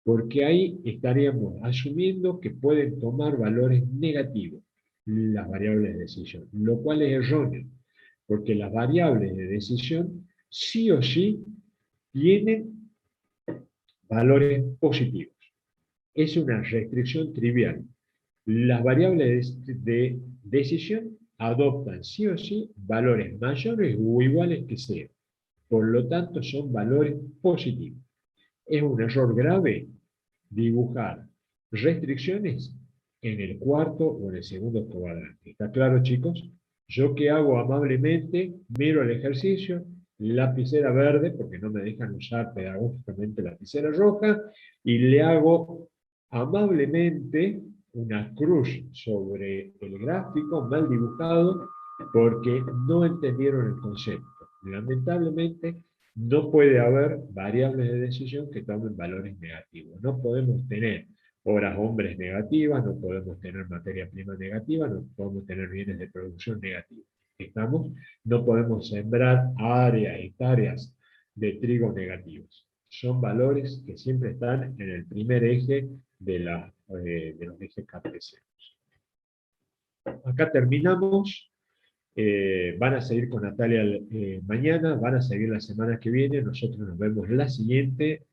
porque ahí estaríamos asumiendo que pueden tomar valores negativos las variables de decisión, lo cual es erróneo, porque las variables de decisión sí o sí tienen valores positivos. Es una restricción trivial. Las variables de decisión adoptan sí o sí valores mayores o iguales que 0. Por lo tanto, son valores positivos. Es un error grave dibujar restricciones en el cuarto o en el segundo cuadrante. ¿Está claro, chicos? Yo que hago amablemente, miro el ejercicio, lapicera verde, porque no me dejan usar pedagógicamente lapicera roja, y le hago amablemente una cruz sobre el gráfico mal dibujado, porque no entendieron el concepto. Lamentablemente, no puede haber variables de decisión que tomen valores negativos. No podemos tener horas hombres negativas, no podemos tener materia prima negativa, no podemos tener bienes de producción negativos. No podemos sembrar áreas, hectáreas de trigo negativos. Son valores que siempre están en el primer eje de los ejes cartesianos. Acá terminamos. Van a seguir con Natalia mañana, van a seguir la semana que viene, nosotros nos vemos la siguiente.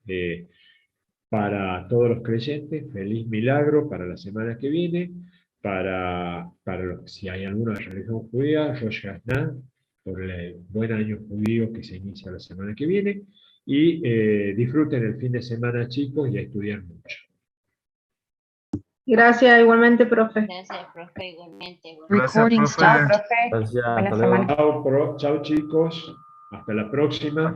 Para todos los creyentes, feliz milagro para la semana que viene, si hay alguna religión judía, Rosh Hashanah, por el buen año judío que se inicia la semana que viene, y disfruten el fin de semana, chicos, y a estudiar mucho. Gracias, igualmente, profe. Gracias, profe, igualmente. Recording stop. Gracias, Buena semana. Chao, chicos. Hasta la próxima.